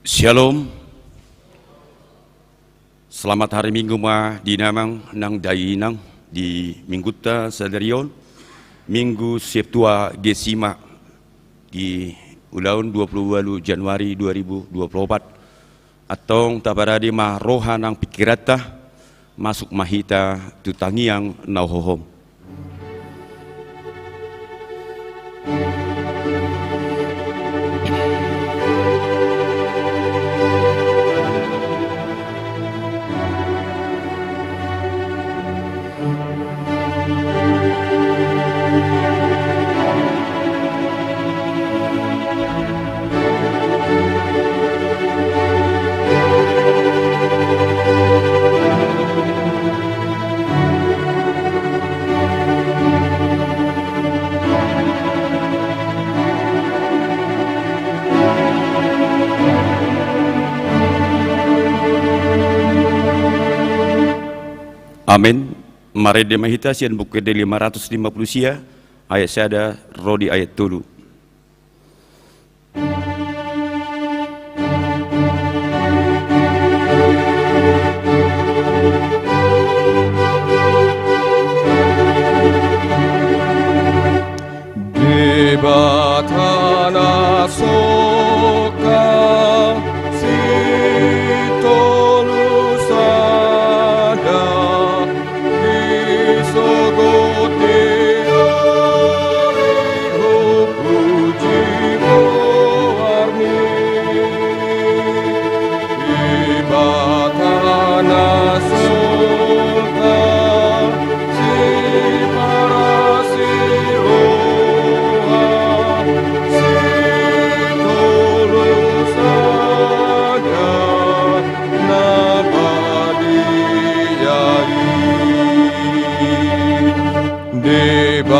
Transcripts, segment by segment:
Shalom. Selamat hari Minggu ma dinamang nang dainang di Mingguta Sadarion Minggu Septua Gesima di ulang 20 Januari 2024 atau tabaradi ma roha nang pikirata masuk mahita tutangiang nauhohom. Amin. Mari demahita sian buku de 550 sia ayat sada rodi ayat tulu. Debatana soka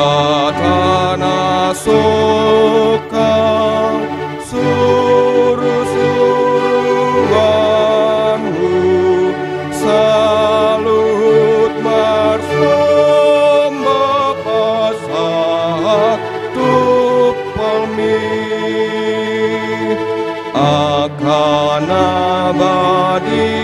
Debatana soka suruh-suruhanmu salut marsomba pasat tupalmi akan abadia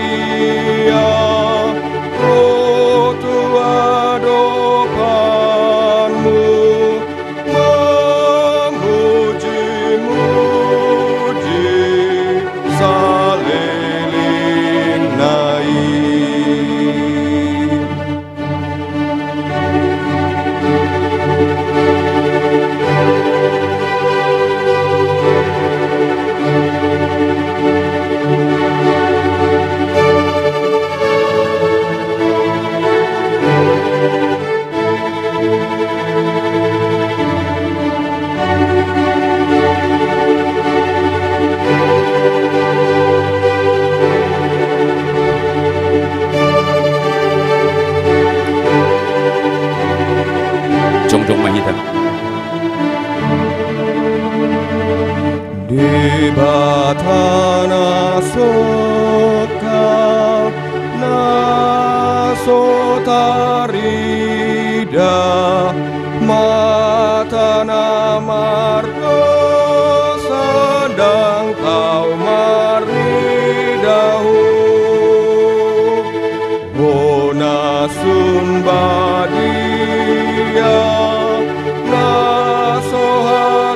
Debatana soka nasotarida matana mardo sedang kau maridahu bona sunbadia nasohatu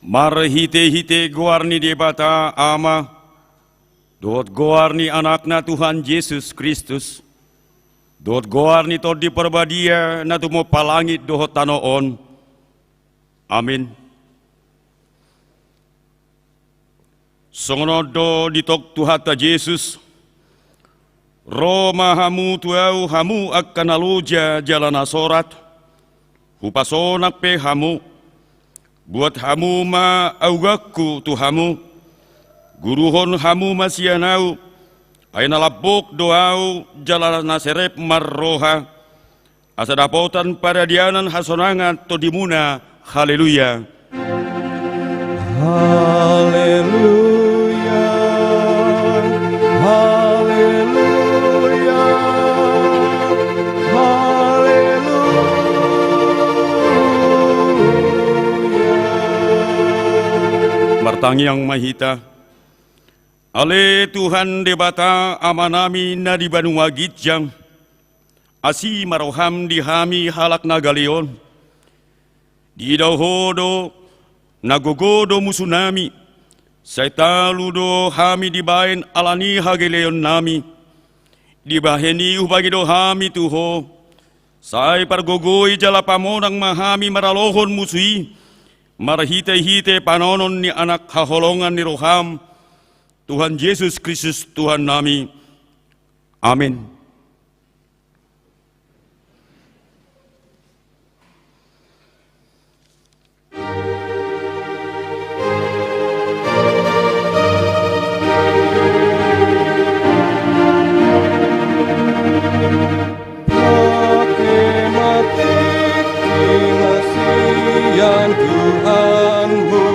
Marhite-hite goarni debata ama dot goarni anakna Tuhan Yesus Kristus dot goarni to di perbadia na tumo palangit dohot tanoon. Amin. Songonodo ditok Tuhata Yesus Roma hamu tuau hamu akan aluja jalan asorat hupasonak pe hamu buat hamu ma augaku tu hamu guruhon hamu masianau aina labok doau jalan naserep marroha asa dapotan pada dianan hasonangan to dimuna Haleluya. Haleluya. Haleluya. Haleluya. Martangi yang mahita. Ale Tuhan debata amanami na di Banua Gijang. Asi maroham di hami halak nagaleon. Di dahodo nagogodo musunami. Saitaludo hami di bain alani hageleon nami. Di baheni ubagido hami tuho. Sai pargogoi jalapamonang mahami maralohon musui. Marahite-hite panonon ni anak haholongan ni roham. Tuhan Yesus Kristus Tuhan nami. Amin. Pakai mati kasihan Tuhanmu.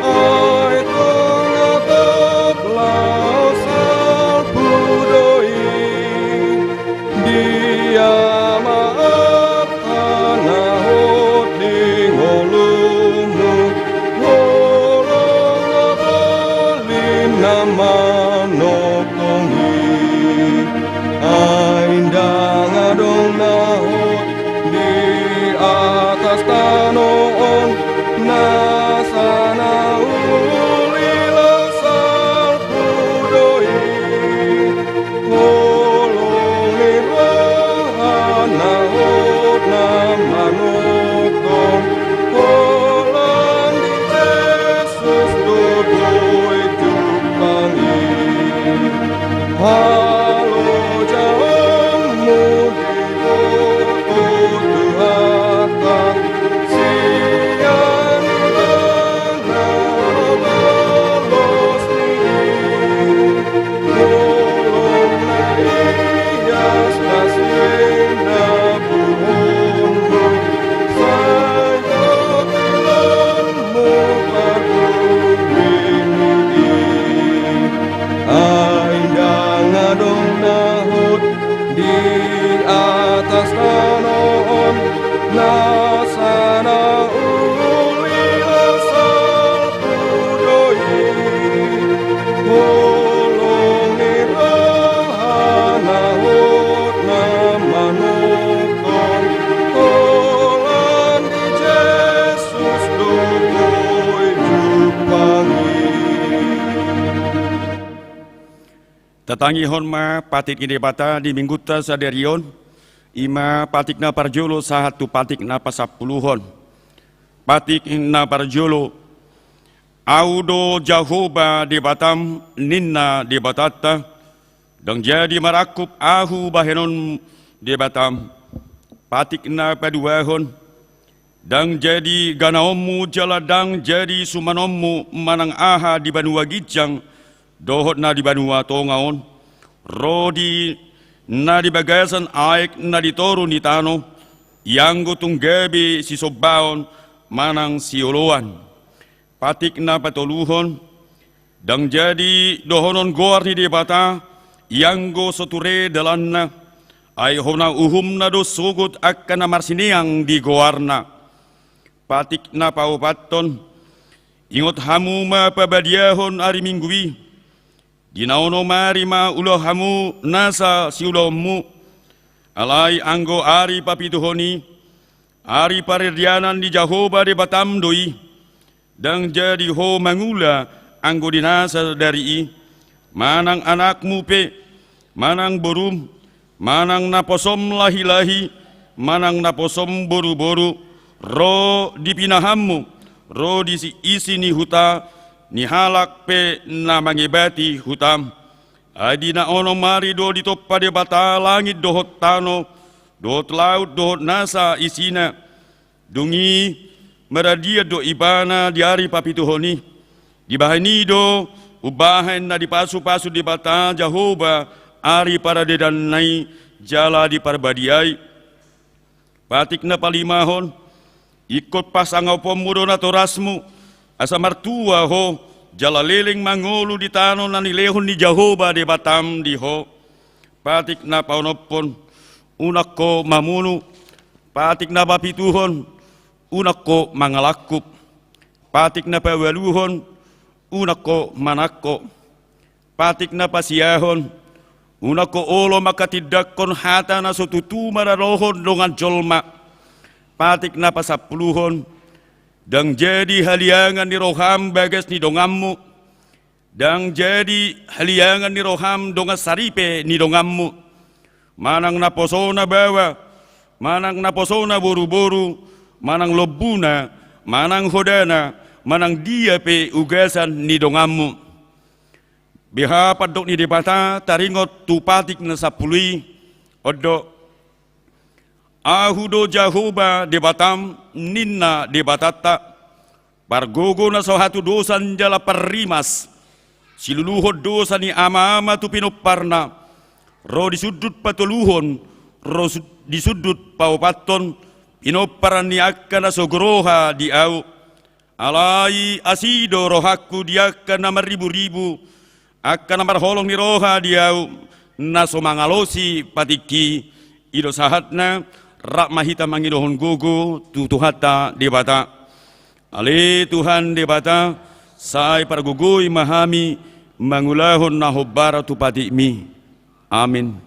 Oi tungatop lau salpudoi. Dia maaf tanahot di ngolumu. Ngolong apalim nama nokongi. Aindang adong nahot di atas tanoon. Nasana ulila salpudoi. Holongi rohan nahot na manukon. Holan di Jesus dodoi tupangi. Halo jalanmu di boto Tuhan. Sian ilana balos ni. Tolong na iyas kasih na buhonmu. Saya tilanmu pagumini. Aindang adong nahot di atas tanoon. Nasana ulila salpudoi. Holongi rohan nahot na manukon. Holan di Jesus dodoi jupangi. Tatangihon ma patik ide bata di mingguta saderion. Ima patik na parjolo sahatu patik na pasapuluhon. Patik na parjolo. Audo Jahoba di batam ninna di batata. Dang jadi marakup ahu bahenon di batam. Patik na paduahon. Dang jadi ganaomu jaladang jadi sumanommu manang aha di Banua Gijang. Dohot na di Banua Tongaon. Rodi na di bagasan aik na di toru ni tano. Yang tunggabi si sobaon manang sioloan. Patik na patoluhon. Dang jadi dohonon goar ni di bata. Yang soture dalanna. Ay hona uhum na do sugut akan na marsiniang di goarna. Patik na paupaton. Ingot hamu ma pabadiahon ari minggui. Dinaono marima ulo hamu nasa si ulomu. Alai anggo ari papituhoni. Ari paredianan di Jahoba di Batam doi. Dang jadi ho mangula anggo dinasa dari i. Manang anakmu pe. Manang borum. Manang naposom lahi-lahi. Manang naposom boru-boru. Ro dipinahammu. Ro di isi ni huta. Ni halak pe na mangibati hutam. Adi na ono mari do ditoppa de bata langit dohot tano. Dohot laut dohot nasa isina. Dungi meradia do ibana di hari papituhoni. Di bahani do ubahan na di pasu-pasu di bata Jahoba. Ari para dedanai jala di parbadiai. Patik na palimahon. ikut pasangau pemudo na torasmu, asa martua ho, jala leleng mangolu di tano na nilehon ni Jahoba de Batam di ho, patik na paunopon, unak ko mamunu, patik na papituhon, unak ko mangalakup, patik na pawaluhon, unak ko manakko, patik na pasiyahon, unak ko olo makatidakkon hata na sotutu mararohon dongan jolma, patik na pasapuluhon, dang jadi haliangan ni roham bagas ni dongammu, dang jadi haliangan ni roham donga saripe ni dongammu, manang naposona bawa, manang naposona boru-boru, manang lobuna, manang hodana, manang dia pe ugasan ni dongammu. Biha padok ni debata taringot tu patik na sapului, odo ahudo Jahoba de Batam ninna de batata, pargogo na sahatu dosan jala parrimas, siluluhod dosa ni ama-ama tu pinoparna, ro di sudut patuluhon, ro di sudut paupaton, pinoparan ni akka na sogoroha di au, alai asido rohaku di akka na maribu-ribu, akka na marholong ni roha di au, na somangalosi patiki, ido sahatna, rak mahita mangidohon gogo, tutuhata debata. Ale Tuhan debata, sai pargugui mahami, mangulahon na hobbara tupati mi. Amin.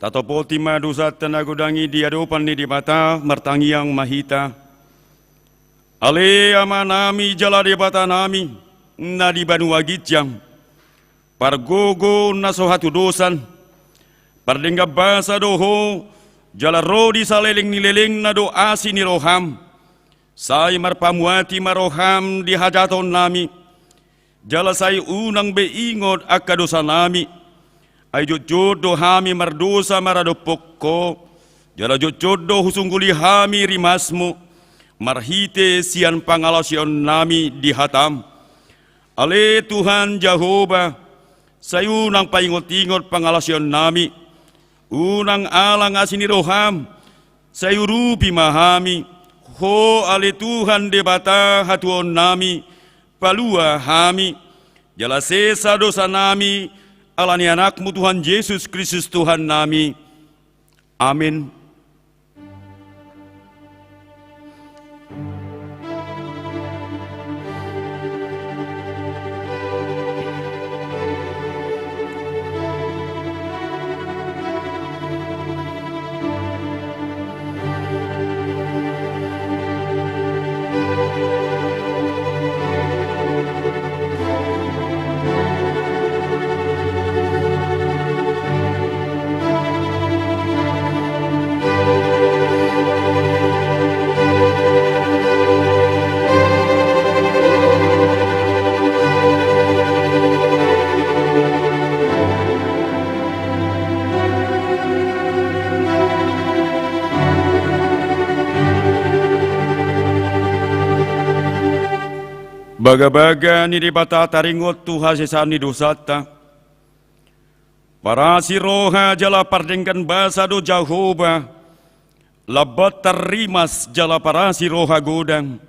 Tatopoti madusat tanagudangi diadopan ni dibata mertangi yang mahita. Ale amanami jala debata nami na di banu wagitjang. Pargogo na sohatu dosan. Pardengga basa doho jala rodi saleling nileleng na do asi ni roham. Sai marpamuati maroham di hajaton nami. Jala sai unang beingot akka dosa nami. Ay jodoh hami mardosa marado pokko, jala jodoh husungguli hami rimasmu, marhite sian pangalasion nami di hatam. Ale Tuhan Jahoba, sayunang paingot-ingot pangalasion nami, unang alang asini roham, sayurupi mahami, ho ale Tuhan debata hatuon nami, palua hami, jala sesa dosa nami, alani anakmu Tuhan Yesus Kristus Tuhan nami. Amin. Baga-baga ni dibata taringot Tuhan sesani dosata. Para si roha jala pardengkan basa do Jahoba. Labat terimas jala para si roha godang.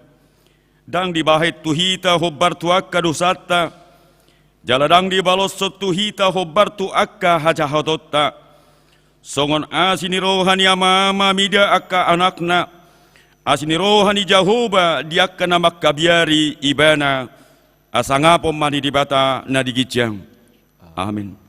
dang di bahit tuhita hobbar tu akka dosata, jaladang di balosot tuhita hobbar tu akka haja hadotta, songon asini rohani amama mida akka anakna, asini rohani Jahoba di akka namak kabiari ibana, asangapom mani dibata na digijang. Amin.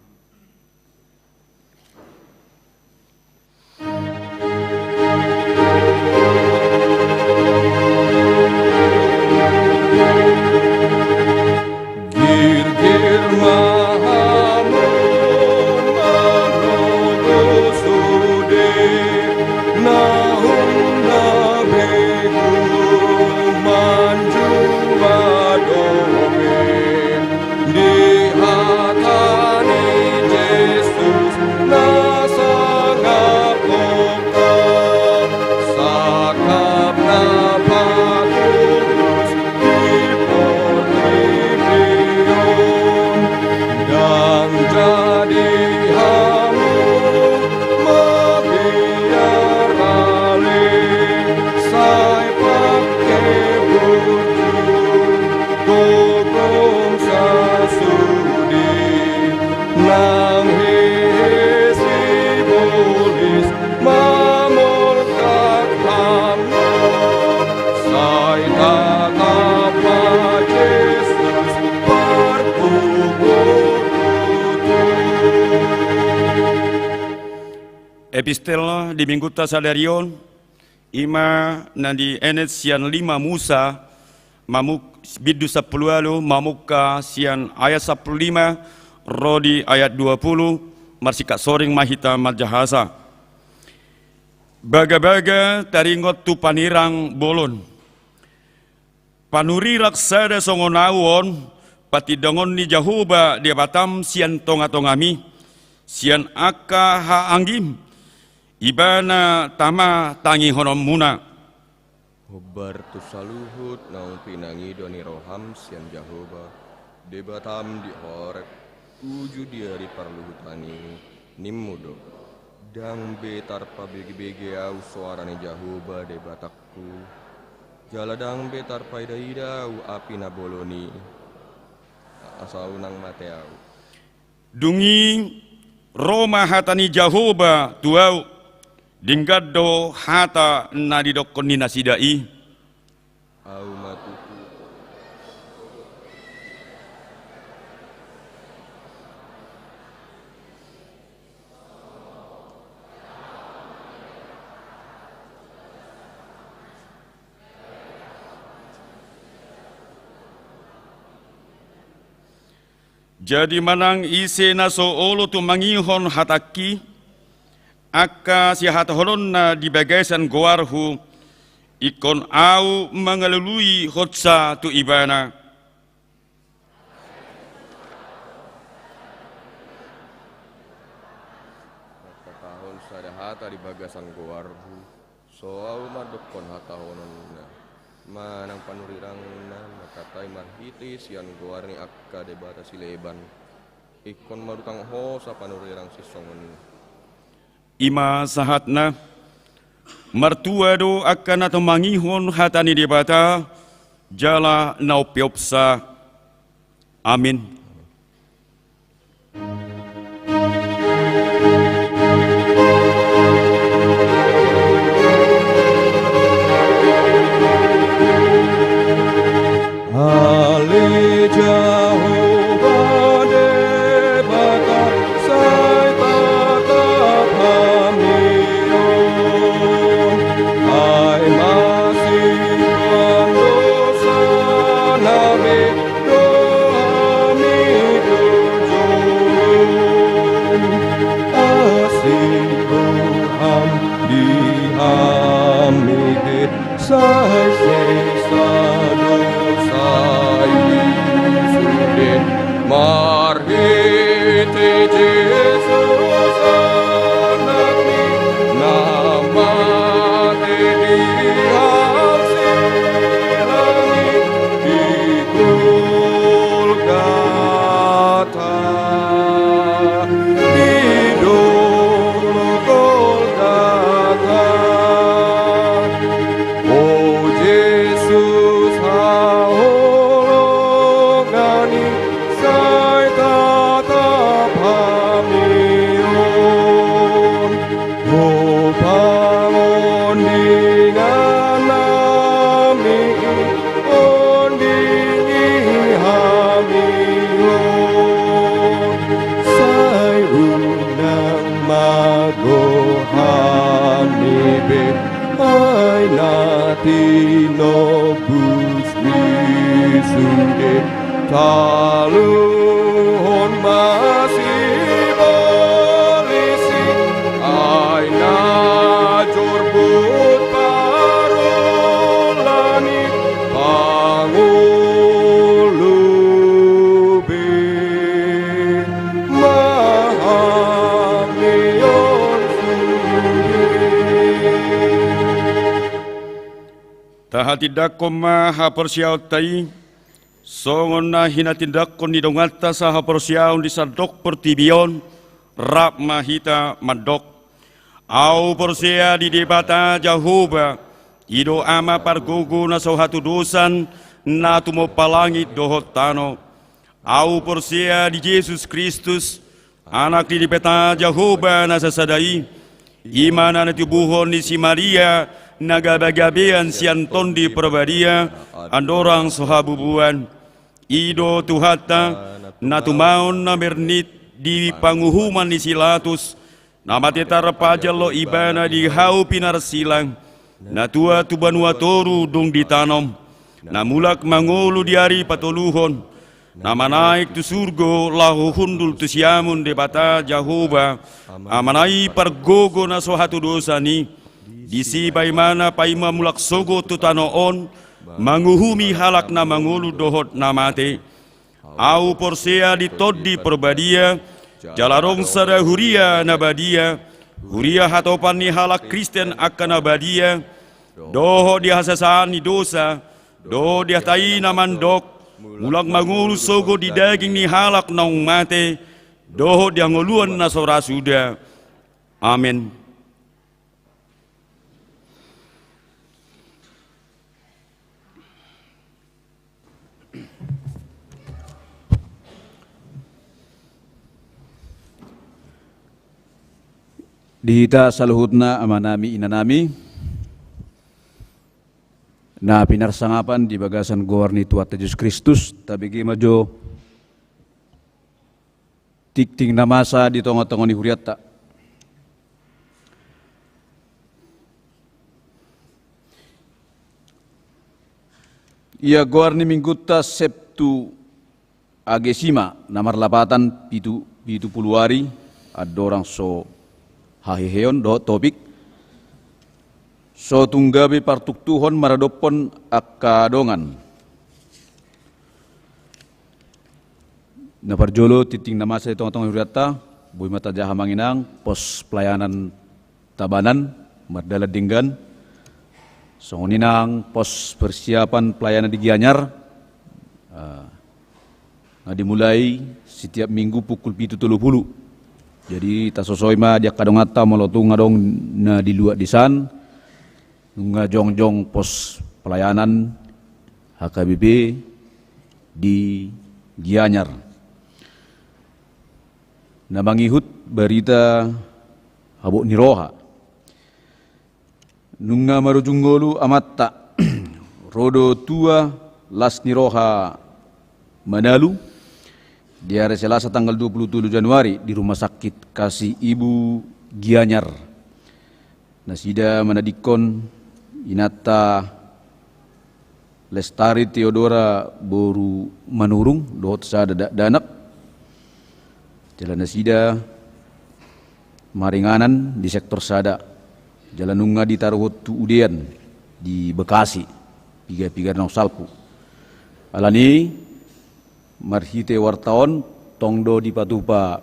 Gir mahamu manogo sude nahum nabiku manju badobe di hatani Yesus nasangap kokap sakap napakulus dan jadi hamu mabiar alih sai pakai bujur gogong sasudi nang hisi bolis mamulkat hamu sai tatapa Yesus parpukul Epistel di minggu tasadarion ima nandi enet sian 5 Musa mamuk bidu 10 alu mamuka sian ayat 15 rodi ayat 20 marsika soring mahita majahasa baga-baga taringot tu panirang bolon panuri raksada songonawon patidongon ni Jahoba dia batam sian tonga-tongami sian akka ha anggim ibana tama tangi honom muna Hobbar tu saluhut naung pinangi doni roham sian Jahoba debatam di horek uju diari parluhutani nimmudo dang betar pa bege-bege au suarane Jahoba debatakku jaladang betar paida-ida u api naboloni asau nang mateau dungi Roma hatani Jahoba tuau dinggaddo hata nadidokon ni nasidai au matuku jadi manang ise na so olo tu mangihon hataki akka si hataholon na di bagaisan goarhu ikon au mengalului hotsa tu ibana tahun sada hata di bagasan goarhu soau madokon hata hononna manang panurirangna makatai marhiti sian goarni akka debata sileban ikon marutang hosa panurirang sisongon ima sahatna mertua do akan atau mangihon hatani debata jala naupiopsa amin. Ali Jahoba debata sai tatap hamion ai masih dosa nabi doami tujun asih Tuhan dihamid sai sesa marhiti Yesus anakmi namate dihasilani di Golgata di dulu Golgata oh sude taluhon masih polisi aina jorbut parolani pangulubi mahamion Tahatidak ko maha persyaw tay, songon na hinatindak ko nidongata sa hapersyaw di sadok pertibion, rap mahita madok. Au persya di debata Jahoba, ido ama pargogo na sa hatudusan, na tumopalangit dohot tano. Au persya di Jesus Kristus, anak di debata Jahoba na sasadai, imana na tubuhon ni si Maria, nagabagabean sianton di perbadia, andorang sohabubuan, ido tuhata, natumaon na mernit di panguhuman ni silatus, namatetar pajalo ibana di hau pinar silang, natua tubanua toru dong ditanom, namulak mangolu diari patoluhon, nama naik tu surgo lahu hundul tu siamun debata Jahoba, amanai pargogo na sohatu dosa ni, disi baimana paima mulak sogo tutanoon, manguhumi halak na mangulu dohot namate, au porsea di todi perbadia, jalarong sada huria nabadia, huria hatopan ni halak Kristen akan nabadia, doho dia hasasani dosa, doho dia tai namandok, mulak mangulu sogo di daging ni halak naung mate, doho dia ngoluan na sora suda. Amin. Dihita saluhutna amanami inanami na pinarsangapan di bagasan gowarni Tuhan Yesus Kristus tabigi majo tikting namasa di tengah-tengah ni huriata. Ia gowarni mingguta Sabtu agesima namar lapatan pitu puluari adorang so hahiheon do topik so tunggabi partuktuhon maradopon akadongan na parjolo titing namasa di tengah-tengah huriata bui mata jaha manginang pos pelayanan tabanan mardala dinggan songoninang pos persiapan pelayanan di Gianyar dimulai setiap minggu pukul 7.30. Jadi tasosoi ma dia kadang ngata molotung ngadong na di luar disan nunga jongjong pos pelayanan HKBP di Gianyar. Na mangihut berita habuk niroha. Nunga marujunggolu amatta rodo tua las niroha Manalu. Di hari Selasa tanggal 27 Januari di Rumah Sakit Kasih Ibu Gianyar. Nasida manadikon inata Lestari Theodora Boru Manurung dohot sada danak. Jalan nasida maringanan di sektor sada. Jalan nunga di taruhut tu udian di Bekasi. Piga nong salpu. Alani marhite wartawan tongdo di patupa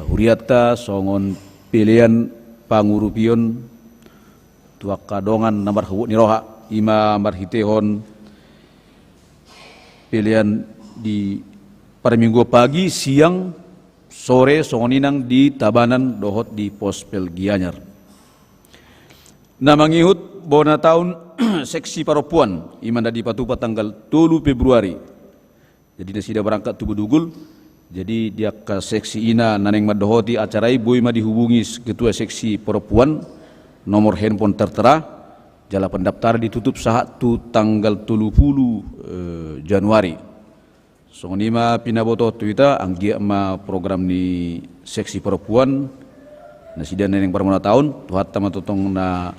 huriata songon pilihan pangurupion tuak kadongan namar hubuk niroha ima marhitehon pilihan di pada minggu pagi siang sore songoninang di tabanan dohot di pospel Gianyar. Namangihut bona tahun seksi paropuan iman di patupa tanggal 2 Februari. Jadi nasida berangkat tu bedugul. Jadi dia ke seksi ina naneng madohoti acarai boy ma dihubungi ketua seksi paropuan nomor handphone tertera jala pendaftar ditutup saat tu tanggal 30 Januari. Songonima pinaboto tuita anggia ma program ni seksi paropuan nasida naneng permona tahun tuhat tama tutong na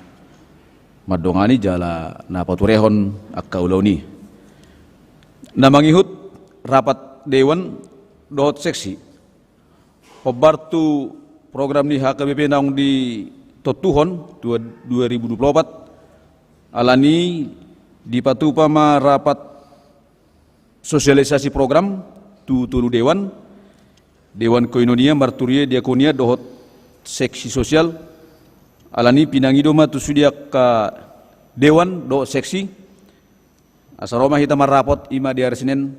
madongani jala na paturehon akka ulauni na mangihut rapat dewan dohot seksi pebartu program di HKBP naung di Totuhon 2024 alani di patupama rapat sosialisasi program tu tulu dewan koinonia marturia diakonia dohot seksi sosial alani pinangidoma tu sudia ka dewan dohot seksi asaroma hita marapot ima di hari Senin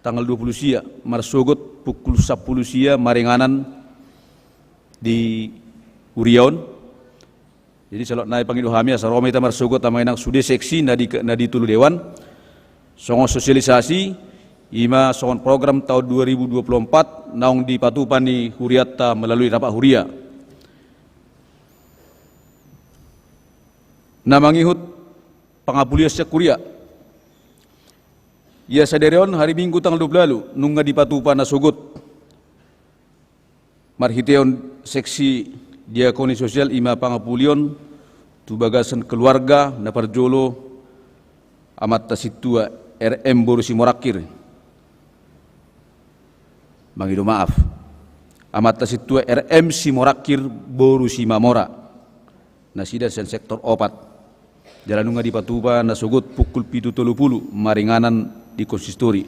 tanggal 20 sia marsugut pukul 10 sia maringanan di Uriaon. Jadi salot naik panggil hami asaroma hita marsugut tamainang sude seksi nadi tulu dewan songo sosialisasi ima songon program tahun 2024 naung di patupan ni huriata melalui rapat huria. Namangihut pangapulias kuria. Ya saderion hari Minggu tanggal 20 lalu nungga di patupan nasugut marhiteon seksi diakoni sosial ima pangapulion tu bagasan keluarga na parjolo amat tasitua RM Borusi Morakir mangido maaf amat tasitua RM si Morakir Borusi Mamora nasida sen sektor opat jalan nungga di patupa nasugut pukul 7.30 maringanan di konsistori.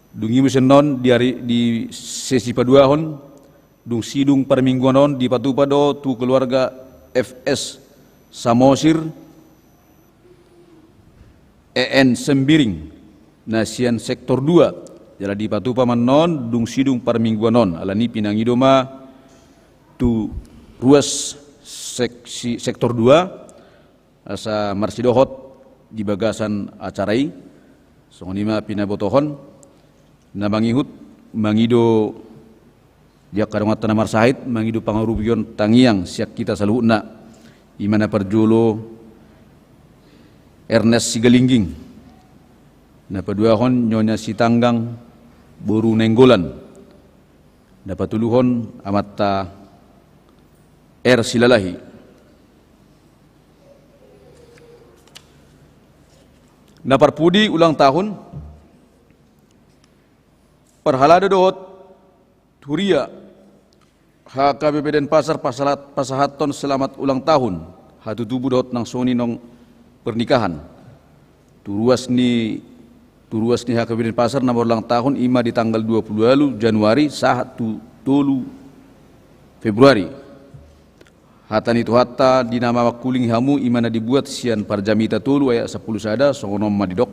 Dungi mesenon di sesi paduahon dung sidung permingguanon di patupa do tu keluarga FS Samosir EN Sembiring nasian sektor 2 jala di patupa manon dung sidung permingguanon alani pinangidoma tu ruas seksi sektor 2 asa marsidohot di bagasan acarai songonima pinabotohon na mangihut mangido dia kadangata na marsahit mangido pangarubion tangiang siak kita saluhna imana parjolo Ernest Sigalingging na paduahon nyonya Sitanggang Boru Nenggolan na patuluhon amata R Silalahi. Naparpudi ulang tahun perhalada dohot huria HKBP Denpasar Pasahaton selamat ulang tahun hatu tubuh dohot nang soni nong pernikahan turuas ni HKBP Denpasar nomor ulang tahun ima di tanggal 20 lalu Januari saat tulu Februari hatani tu hatta dinama wakuling hamu imana dibuat sian parjamita tulu ayat 10 sada songonom madidok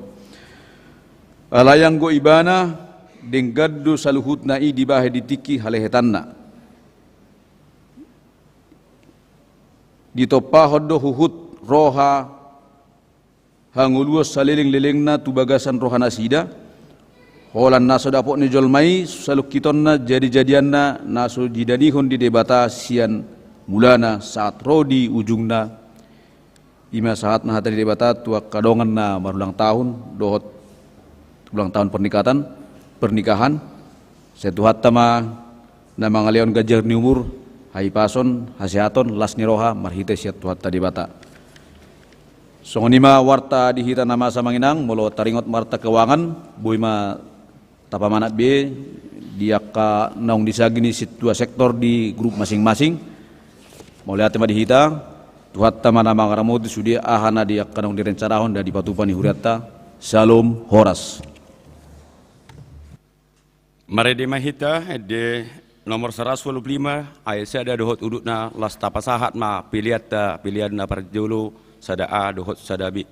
alayang go ibana denggaddo saluhut nai dibahe ditiki halehetanna ditopa hoddo huhut roha hanguluas saliling-lilingna tu bagasan rohana sida holan naso dapok ni jolmai saluk kitonna jadi-jadianna naso jidanihon di debata sian mulana saat rodi ujungna ima saat nah tadi debata tua kadongan na marulang tahun dohot ulang tahun pernikahan setuhat tama na mangaleon gajar ni umur hai pason hasiaton las niroha marhite siat tuhat tadi bata songonima warta dihita nama samanginang molo taringot marta keuangan buima tapamanak be diaka naung disagini situa sektor di grup masing-masing Maulihat tema dihita, tuhat tama nama ngaramut sudia ahana dia kanong direncarahon dan dipatupani huriata Salom Horas. Marede mahita de nomor 125 ayat sada dohot udutna las tapasahat ma pilihan na parjolo sada a dohot sadabi.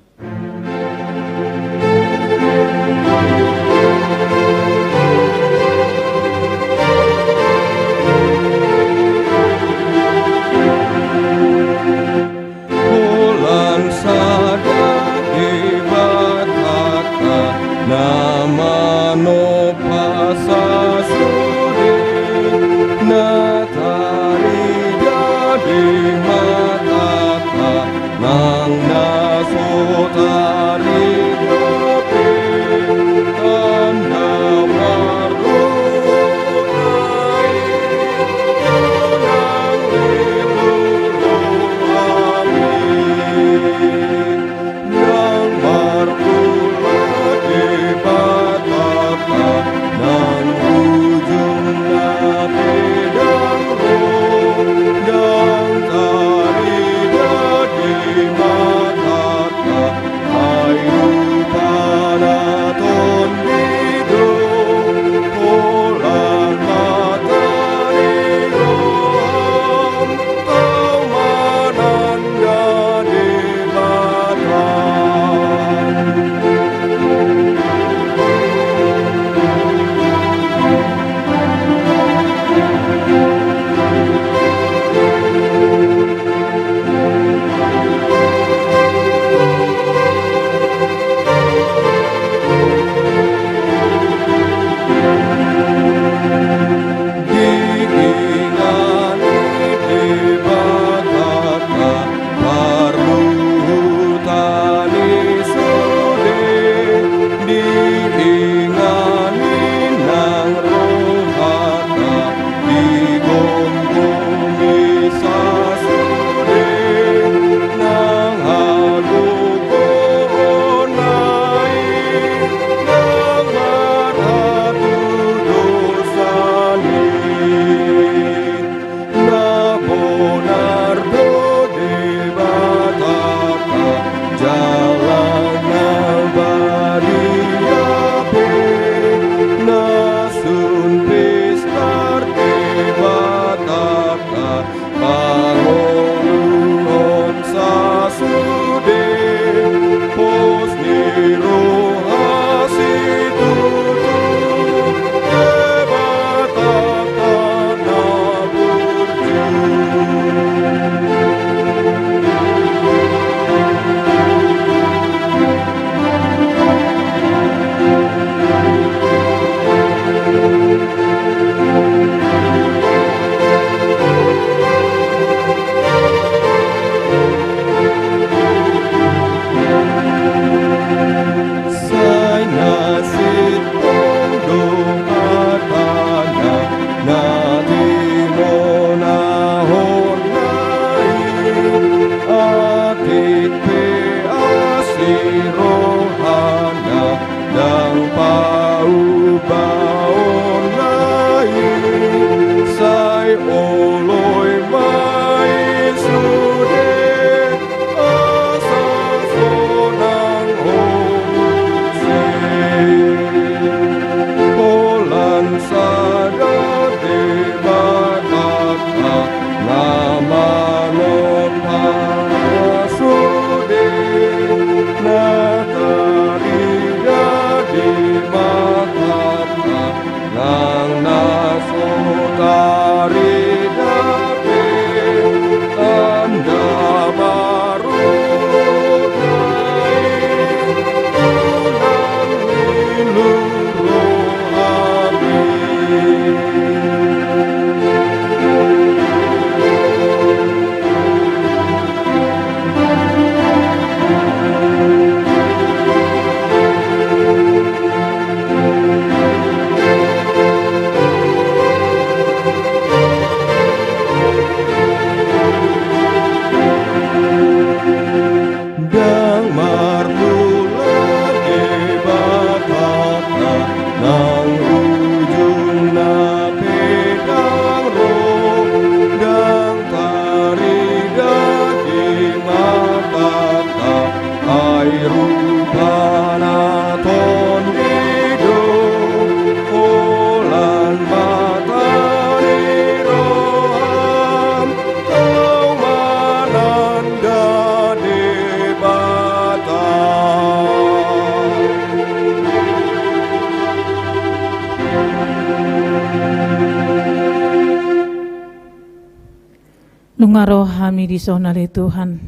Ngaroh kami di sonale Tuhan,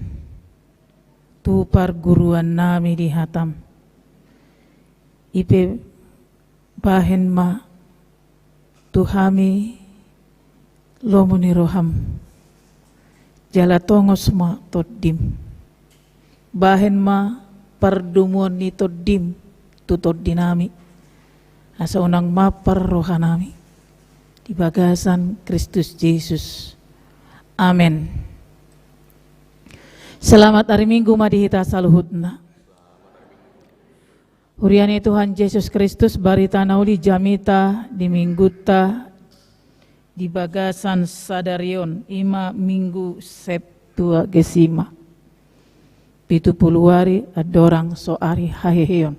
tu perguruan nami di hatam. Ipe bahen ma tu kami lomuni roham. Jala tongos ma toddim. Bahen ma perdumuan ni toddim tu toddinami. Asa unang mapar rohanami. Di bagasan Kristus Yesus. Amin. Selamat hari Minggu madihita saluhutna. Huriani Tuhan Yesus Kristus barita nauli jamita di mingguta di bagasan sadarion ima minggu septua gesima. 70 hari adorang soari haheheon.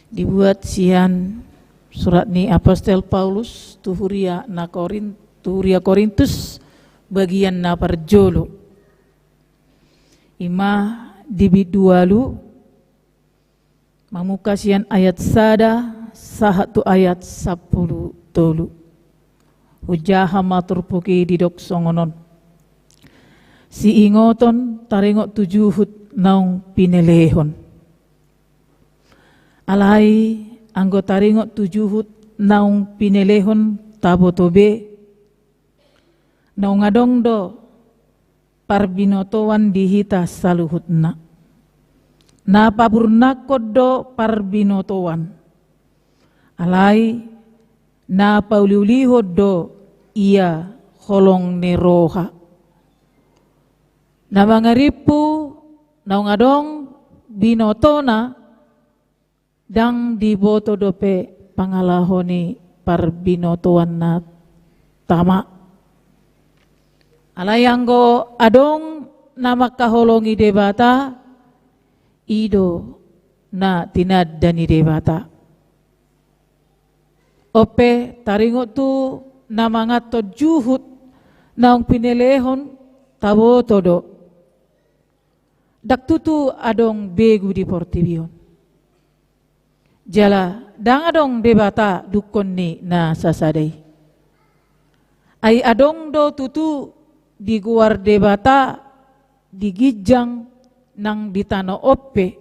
Dibuat sian surat ni Apostel Paulus tuhuria Korintus bagian na parjolo. Ima dibidualu mamukasian ayat sada sahatu ayat 10 tolu. Ujaha maturpuki didok songonon. Si ingoton taringot tujuhut naung pinelehon. Alai anggota ringot tujuhut naung pinelehon tabotobe. Naung adong do parbinotowan dihita saluhutna. Na paburnakod do parbinotowan. Alai na pauliulihod do ia holong neroha. Na mangaripu naung adong binotona dang diboto dope pangalahoni parbinotowan na tama. Alayanggo adong nama kaholongi debata ido na tinadani debata. Ope taringot tu nama ngato juhut naung pinelehon taboto do. Daktutu adong begu di portibion. Jala dang adong debata dukon ni na sasadai. Ay adong do tutu di guar debata di gijang nang ditano oppe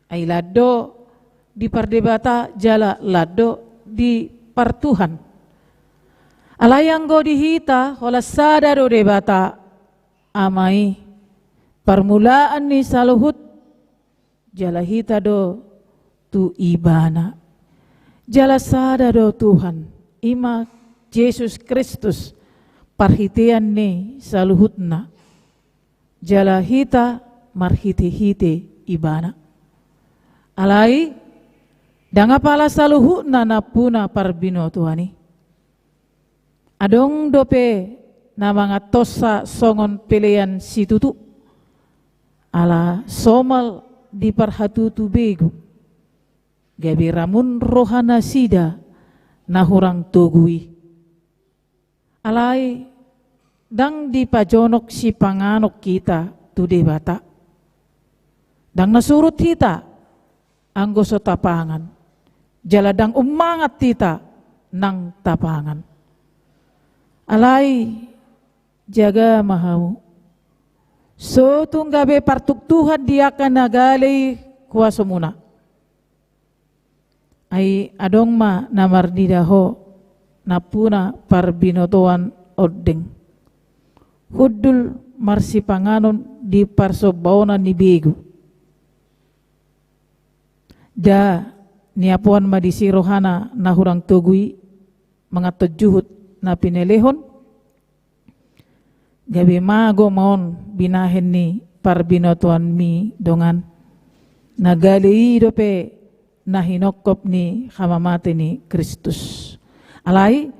ay lado di pardebata jala lado di partuhan alayang go dihita hola sadaro debata amai permulaan ni saluhut jala hita do tu ibana jala sadaro Tuhan ima Yesus Kristus parhitian ni saluhutna jala hita marhiti-hiti ibana alai danga pala saluhutna na puna parbino tuhani adong dope na mga tosa songon pilihan situtu ala somal di parhatutu bego gabi ramun rohana sida na hurang tugui alai dang di pajonok si panganok kita tu debata. Dang nasurut kita anggo so tapangan. Jala dang umangat kita nang tapangan. Alai jaga mahamu. So tunggabe partuk Tuhan dia akan nagali kuasa muna. Ay adong ma namar didaho napuna parbinotoan odeng. Hudul marsi panganon di parsobauna ni bego. Da niapuan madisi rohana na hurang tugui mga tujuhut na pinelehon. Gabi mago maon binahen ni parbinotoan mi dongan. Nagali dope na hinokop ni hamamate ni Kristus. Alai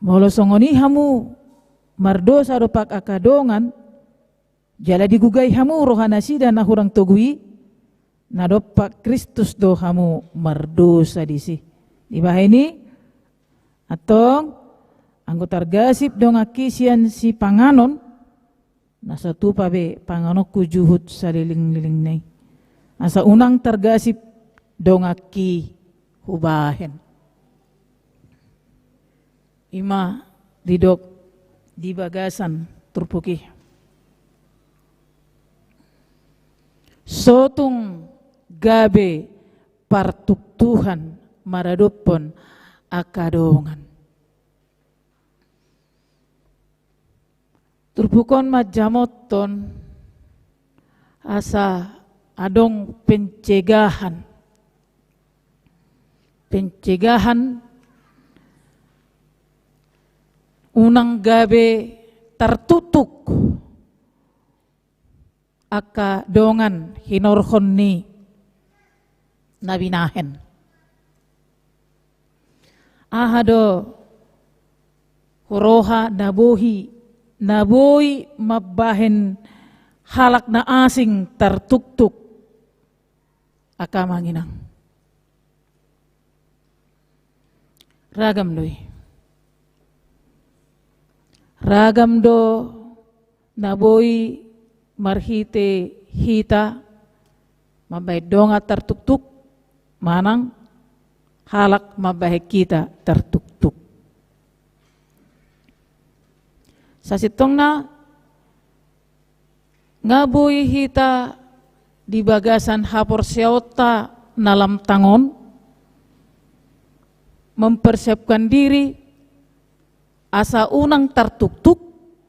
molosongoni hamu mardosa dopak akadongan jala digugay hamu rohana sida na hurang tugui na dopak Kristus do hamu mardosa disi dibahini atong anggota gasip dong akisian si panganon nasa tupa be panganok kujuhut sa liling-liling nay asa unang targasip dong aki hubahen ima didok di bagasan turpuki. Sotung gabe partuktuhan maradupon akadongan. Turbukon majamoton asa adong pencegahan. Pencegahan unang gabe tertutuk aka dongan hinorhon ni nabinahen. Ahado horoha nabohi naboy mabahen halak na asing tertuktuk aka manginang. Ragam doy. Ragam do naboy marhite hita mabay donga tertuktuk manang halak mabay kita tertuktuk. Sa sitong na ngaboy hita di bagasan hapor seota nalam tangon mempersiapkan diri asa unang tertuktuk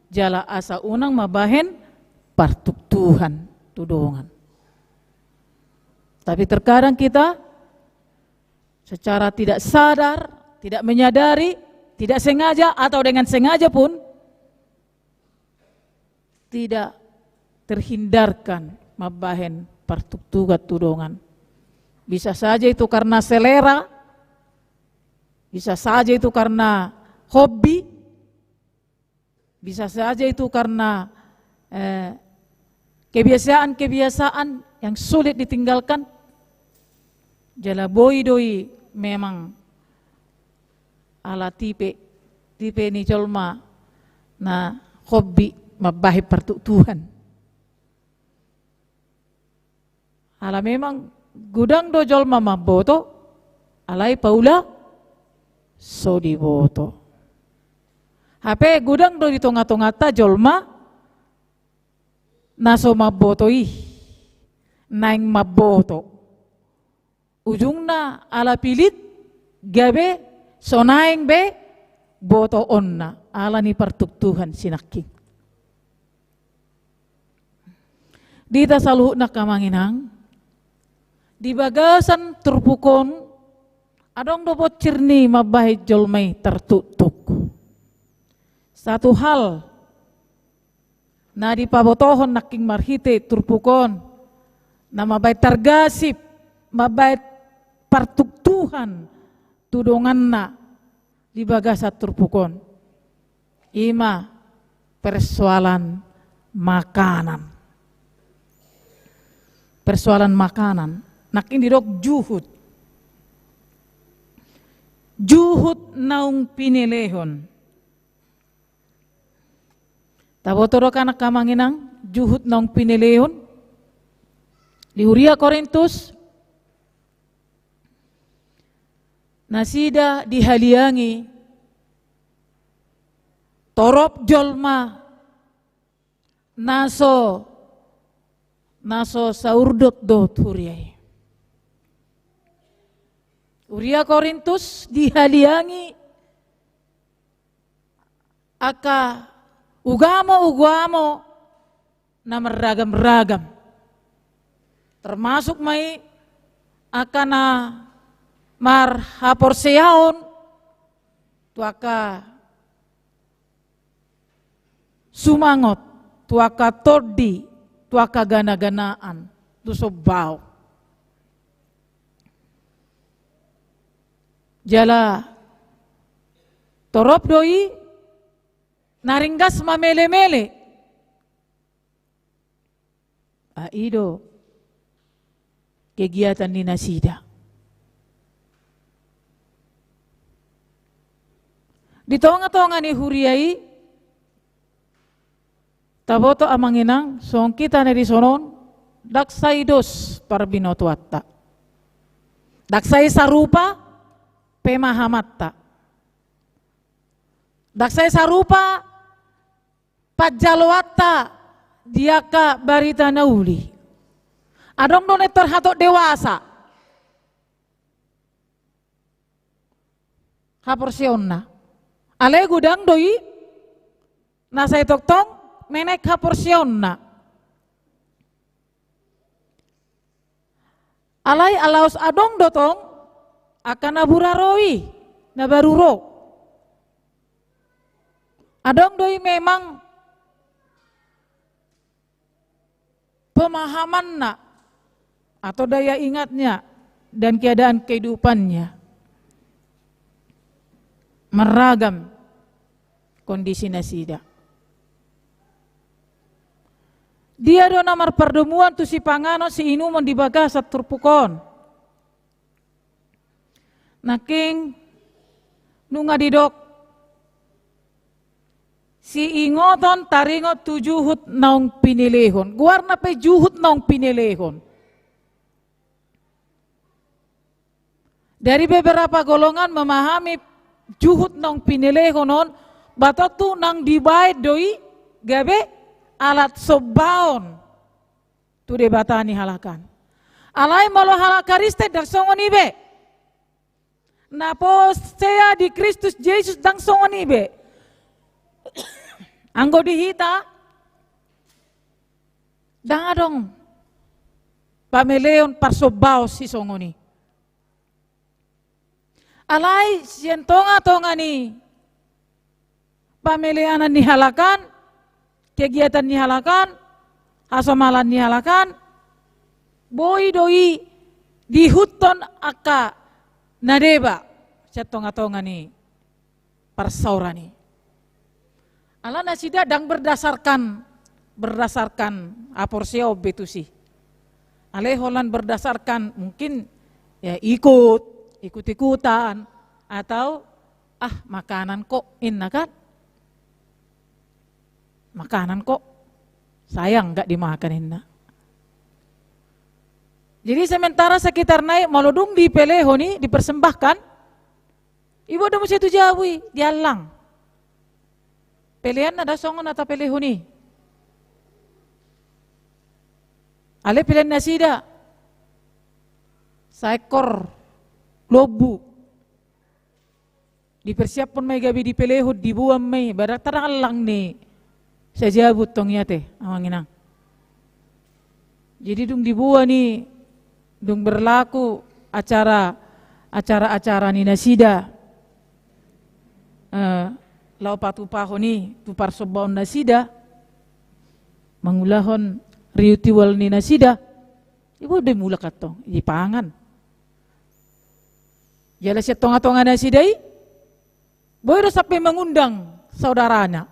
jala asa unang mabahen partuktuhan tudongan. Tapi terkadang kita secara tidak sadar, tidak menyadari, tidak sengaja atau dengan sengaja pun tidak terhindarkan mabahen partuktuhan tudongan. Bisa saja itu karena selera, bisa saja itu karena hobi, bisa saja itu karena kebiasaan-kebiasaan yang sulit ditinggalkan. Jala boy doi memang ala tipe ni jolma na hobi mabahi partuktuhan. Ala memang gudang do jolma maboto alai paula so diboto. Hape gudang do di tonga-tonga ta jolma naso maboto naing maboto. Ujungna ala pilit gabe so naing be boto onna ala ni partuktuhan sinaki. Dita saluh na kamanginang di bagasan turpukon adong dobot cirni mabahit jolmay tertutuk. Satu hal na dipabotohon naking marhite turpukon na mabahit targasip, mabahit partuktuhan tudongan na di bagasat turpukon. Ima persoalan makanan. Persoalan makanan. Naking didok juhud. Juhud naung pinilehon. Tabotoro kanak kamanginang juhud naung pinilehon. Di Huria Korintus nasida dihaliangi torop jolma naso saurdot dot huriai. Huria Korintus dihaliangi aka ugamo na meragam-ragam. Termasuk mai aka na marhapor seyaon tuaka sumangot, tuaka tordi, tuaka gana-ganaan, tusobaw. Jala torop doi naringgas mamele-mele. Aido kegiatan ni nasida. Di tonga-tonga ni huriai taboto amanginang song kita na disonon daksay dos parbinotuatta. Daksay sarupa pemahamatta. Daksay sarupa Pajalwata diaka barita nauli. Adong done terhatok dewasa. Haporsionna. Ale gudang doi nasai toktong menek haporsionna. Alai alaus adong dotong akan naburaroi nabaruro. Adong doi memang pemahamannya atau daya ingatnya dan keadaan kehidupannya meragam kondisi nasida. Dia do namar perdemuan tu si pangano si inuman di bagasat turpukon. Naking nunga didok si ingoton taringot tujuhut naung pinilihon. Guarna pe juhut naung pinilihon. Dari beberapa golongan memahami juhut nang pinelehonon batatu nang dibae doi gabe alat sobaon tu de batani halakan alai malo halakariste dak songoni be napo saya di Kristus Yesus dang songoni be anggo dihita dang adong pameleon parsobao si songoni. Alai sian tonga ni pamilianan nihalakan, kegiatan nihalakan, asamalan nihalakan, boy doi dihuton aka nadeba sian tonga ni parsaurani. Ala nasida dang berdasarkan aporsio betusi. Ale holan berdasarkan mungkin ya ikut-ikutan atau makanan kok kan makanan kok sayang nggak dimakanin. Jadi sementara sekitar naik malodung di pelehoni dipersembahkan ibu ada mesti itu jawi dialang pilihan ada songon atau pelehoni ale pilihan nasida seekor lobu dipersiapkan may gabi di pelehod dibuam may badak tarang lang ni sajabut tong yate amanginang. Jadi dung dibuah ni dung berlaku acara ni nasida lau patupaho ni tupar sobaon nasida mangulahon riutiwal ni nasida ibu de mula katong ipangan. Jala siya tonga-tonga na si day, boy do sampai mengundang saudaranya.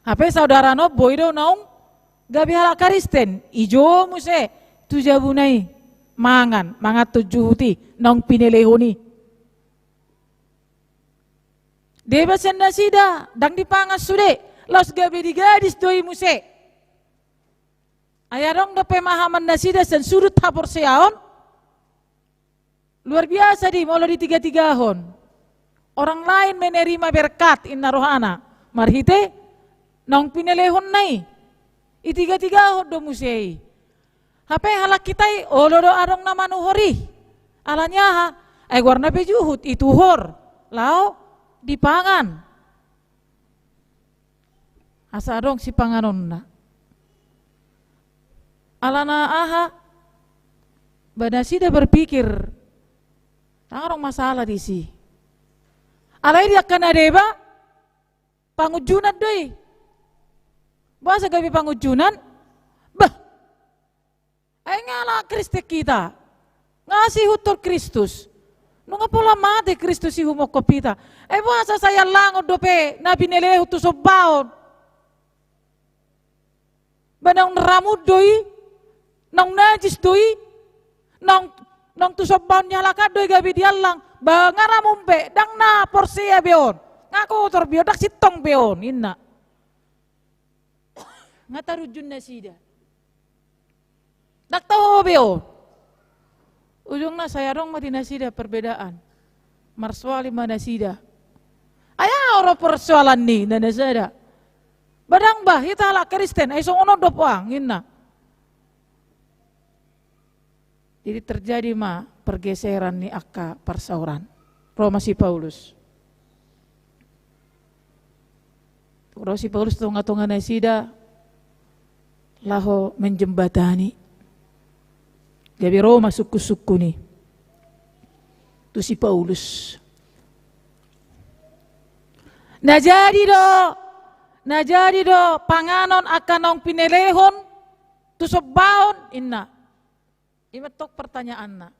Hape saudara no boy do naung gabi hala karisten, ijo muse tujabunai mangan tujuhuti naung pinelehoni. Deba sen nasida dang dipangas sude, los gabi di gadis doi muse. Ayarong do pemahaman nasida sen sudut hapor seaon. Luar biasa di molo di tiga-tigahon. Orang lain menerima berkat inna rohana. Marhite nang pinelehon nai. Itiga-tigahon do musei. Hape halak kitai olo do arong naman uhori. Alanya ha warna pejuhut itu hor. Lao dipangan. Asa dong si panganon na. Alana aha banasida berpikir orang masalah di si. Alai dia kena deba pangujunan doi. Bahasa gabi pangujunan, ay ngala Kristus kita, ngasih hutor Kristus. Nunga pula mati Kristus si humok kopita. Bahasa saya langot dope nabi nelehu tu sobaon. Banang ramud doi, nang najis doi, nang tu sobaon nyalakan doi gabi dialang. Bangara mumpe dang na porsia beon. Ngaku tor beon dak sitong beon inna. Ngatarujun nasida. Dak tahu beon. Ujungnya saya dong mati nasida perbedaan. Marswali mana nasida. Ayah orang persoalan ni dan nasida. Badang bah ita ala Kristen ay songono do poang inna. Jadi terjadi pergeseran ni akka persauran. Roma si Paulus. Roma si Paulus tonga-tonga na sida laho menjembatani. Gabi Roma suku-suku ni. Tu si Paulus. Najadi do panganon akan nong pinelehon tu sobaon inna. Imetok pertanyaan na.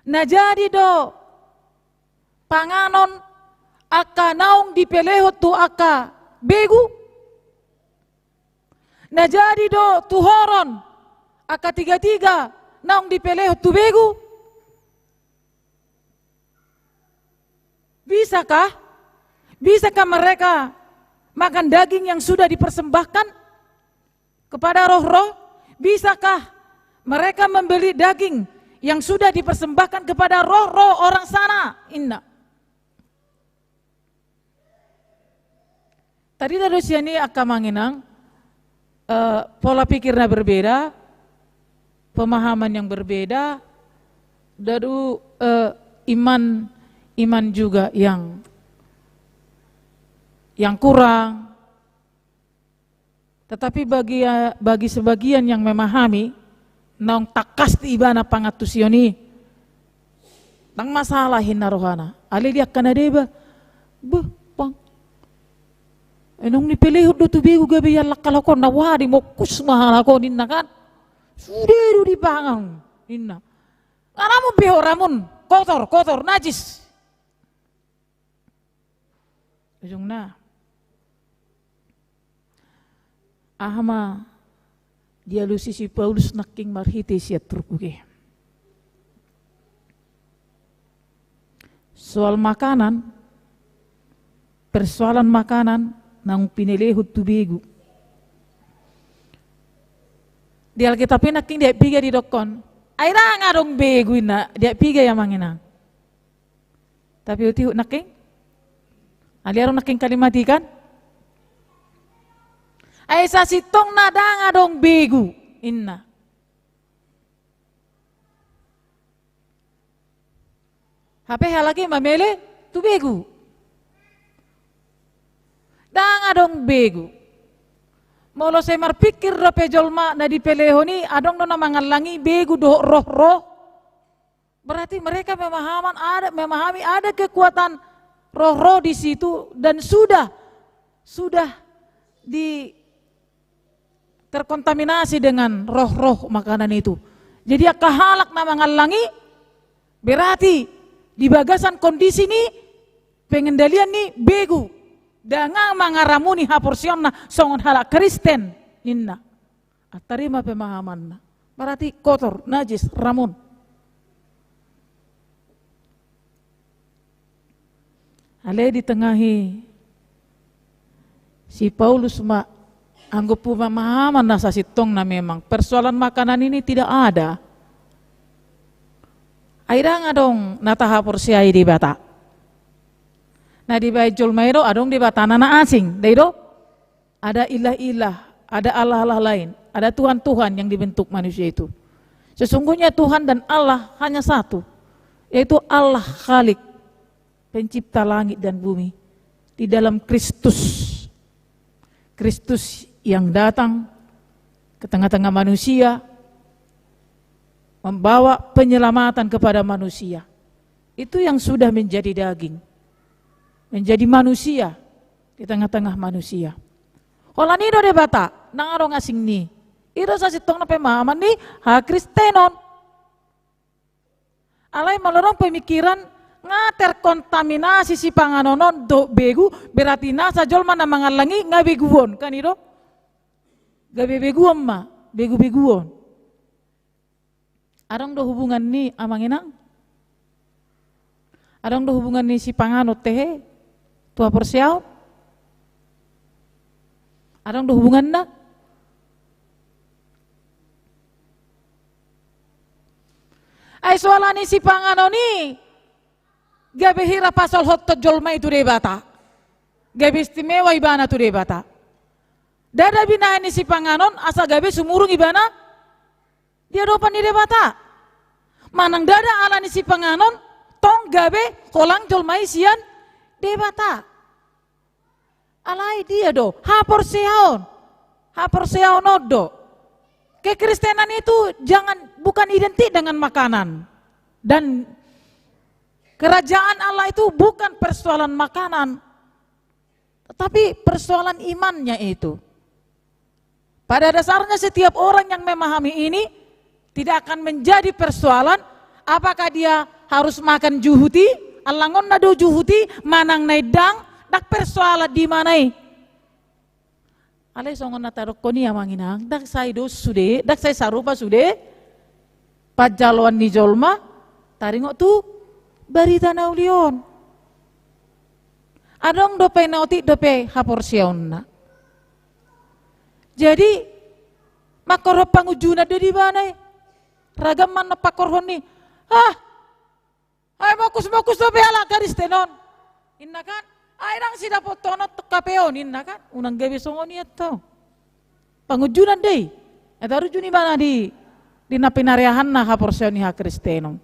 Najadi do panganon akan naong dipelehon tu aka begu. Najadi do tu horon aka tiga-tiga naong dipelehon tu begu. Bisakah mereka makan daging yang sudah dipersembahkan kepada roh-roh? Bisakah mereka membeli daging yang sudah dipersembahkan kepada roh-roh orang sana? Inna. Tadi dari sini akan mengenang pola pikirnya berbeda, pemahaman yang berbeda, dari iman juga yang kurang. Tetapi bagi sebagian yang memahami naung takas ti ibana pangatusioni nang masalah hinna rohana ali dia kana deba pang enong ni pelehut do tubigu gabe yalla kalakon na wadi mokus mahala ko ninna kan suderu di pangang ninna nganamu beho ramun kotor najis ujung na ahma dia lusi si Paulus naking marhiti siya turkuge. Soal makanan, persoalan makanan nang pinilihut tubigu. Di Alkitab naking dia piga di dokon, ay nga dong begu na dia piga yang manginang. Tapi uti naking, aliarong naking kalimatikan. Ay sa sitong nadanga dong begu inna. Hape halagi mamele tu begu. Danga dong begu. Molo saya marpikir rape jolma na dipelehoni adong no mangalangi begu do roh-roh. Berarti mereka memahami ada kekuatan roh-roh di situ dan sudah terkontaminasi dengan roh-roh makanan itu. Jadi kahalak na mangalangi berarti di bagasan kondisi ni pengendalian ni begu dengan mangaramuni haporsion na songon halak Kristen inna atarima pemahaman na berarti kotor najis ramun. Ale di tengahi si Paulus anggap pemahaman nasa sitong na memang persoalan makanan ini tidak ada. Aira nga dong natahapor siya di bata. Na di bay jolmairo adong di bata na asing. Daido ada ilah-ilah, ada Allah-Allah lain, ada Tuhan-Tuhan yang dibentuk manusia itu. Sesungguhnya Tuhan dan Allah hanya satu, yaitu Allah Khalik, pencipta langit dan bumi di dalam Kristus yang datang ke tengah-tengah manusia membawa penyelamatan kepada manusia. Itu yang sudah menjadi daging, menjadi manusia di tengah-tengah manusia. Holani do debata nang arong asing ni. Iro sa sitong na pemahaman ni ha Kristenon. Alay malorong pemikiran nga terkontaminasi si panganonon do begu berarti nasa jolma na mangalangi nga beguon kaniro. Gabe beguon ma, begu-beguon. Arang do hubungan ni amanginang. Arang do hubungan ni si panganot tehe, tua persiaw. Arang do hubungan na. Ay soalan ni si panganoni, gabe hira pasal hotot jolma itu de bata. gabe istimewa ibana tu debata. Dada binahan ni si panganon asa gabe sumurung ibana dia dopan di debata. Manang dada ala ni si panganon tong gabe kolang jolmai sian debata. Alai dia do hapor sehaon odo. Kekristenan itu bukan identik dengan makanan. Dan kerajaan Allah itu bukan persoalan makanan, tetapi persoalan imannya itu. Pada dasarnya setiap orang yang memahami ini tidak akan menjadi persoalan apakah dia harus makan juhuti, alangon nado juhuti, manang naidang, dak persoalan di manai. Alay songon natarokoni amanginang, dak say dos sude, dak say sarupa sude, pajalwan ni jolma, taringo tu barita naulion. Adong dope nauti dope haporsion na. Jadi makoro pangujuna do di mana? Ragam man napakorhon ni. Ay mokus dope ala karistenon. Inna kan? Ay nang sida potonot kapeon inna kan? Unang gabi songon to. Pangujunan deh. Eta rujuni mana di napinariahan na haporsion ni ha kristenon.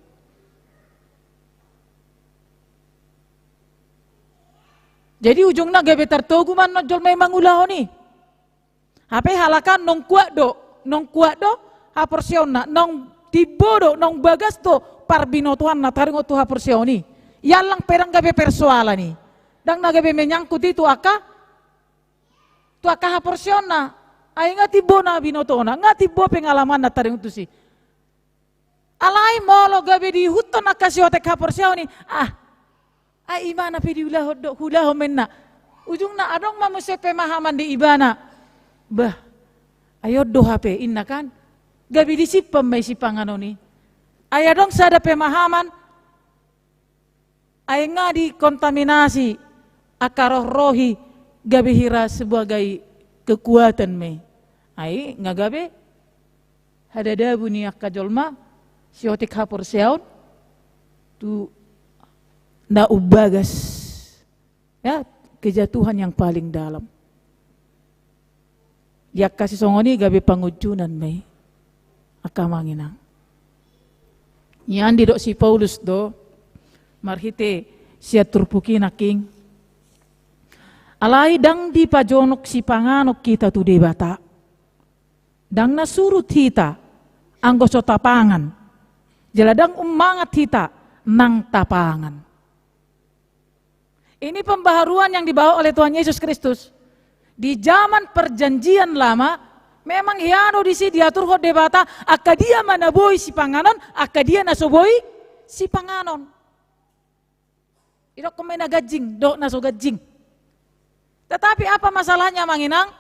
Jadi ujungnya gabe tertogu man no jol memang ulaho ni. Hape halakan nong kuat do haporsion na nong tibodo nong bagas do parbinotuan na taringo tu haporsion ni. Yalang perang gabe persoalan ni. Dang na gabe menyangkut itu aka haporsion na. Ay nga tibo na binotona, nga tibo pengalaman na taringo tu si. Alay molo gabe di huton na kasiotek haporsion ni. Ay imana pidi hulaho menna. Ujung na adong mamuse pemahaman di ibana. Bah, ayo do HP inna kan. Gabi disipam may sipangano ni. Ay adong sada pemahaman. Ay nga di kontaminasi akaroh rohi gabi hira sebagai kekuatan me. Ay nga gabi hadadabu ni akajolma siotik hapor seon tu na ubagas ya kejatuhan yang paling dalam. Dia kasih songoni gabi pangujunan may akamanginang. Yan di do si Paulus do marhite siya turpuki na king. Alay dang di pajonok si panganok kita tu debata. Dang nasurut hita anggo so tapangan. Jaladang umangat hita nang tapangan. Ini pembaharuan yang dibawa oleh Tuhan Yesus Kristus. Di zaman perjanjian lama, memang hiano di sini diatur ho debata, akka dia manaboi si panganon, akka dia nasoboi si panganon. Idok kumena gajing, dok naso gajing. Tetapi apa masalahnya manginang?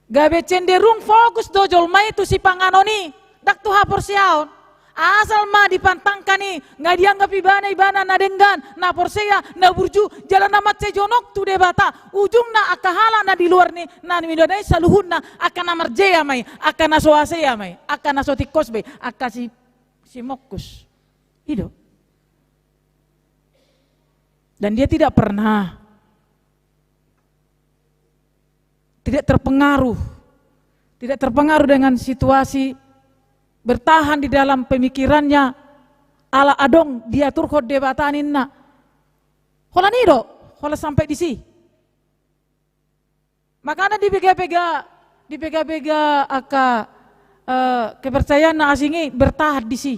Gabe cenderung fokus dojol mai tu si panganoni, dak tu hapor siaon. Asal ma dipantangkan ni, nggak dianggap ibana na denggan, na porseya, na burju, jalan amat sejonok tu debata. Ujung na akahala na di luar ni, na midonai saluhun na akan namarjea mai, akan nasoasea mai, akan nasotikos be, akan si mokus. Itu. Dan dia tidak terpengaruh dengan situasi, bertahan di dalam pemikirannya, ala adong diatur kod debatanin na. Hola nido, hola sampai di si. Makanya dipega-pega aka kepercayaan na asingi bertahan di si.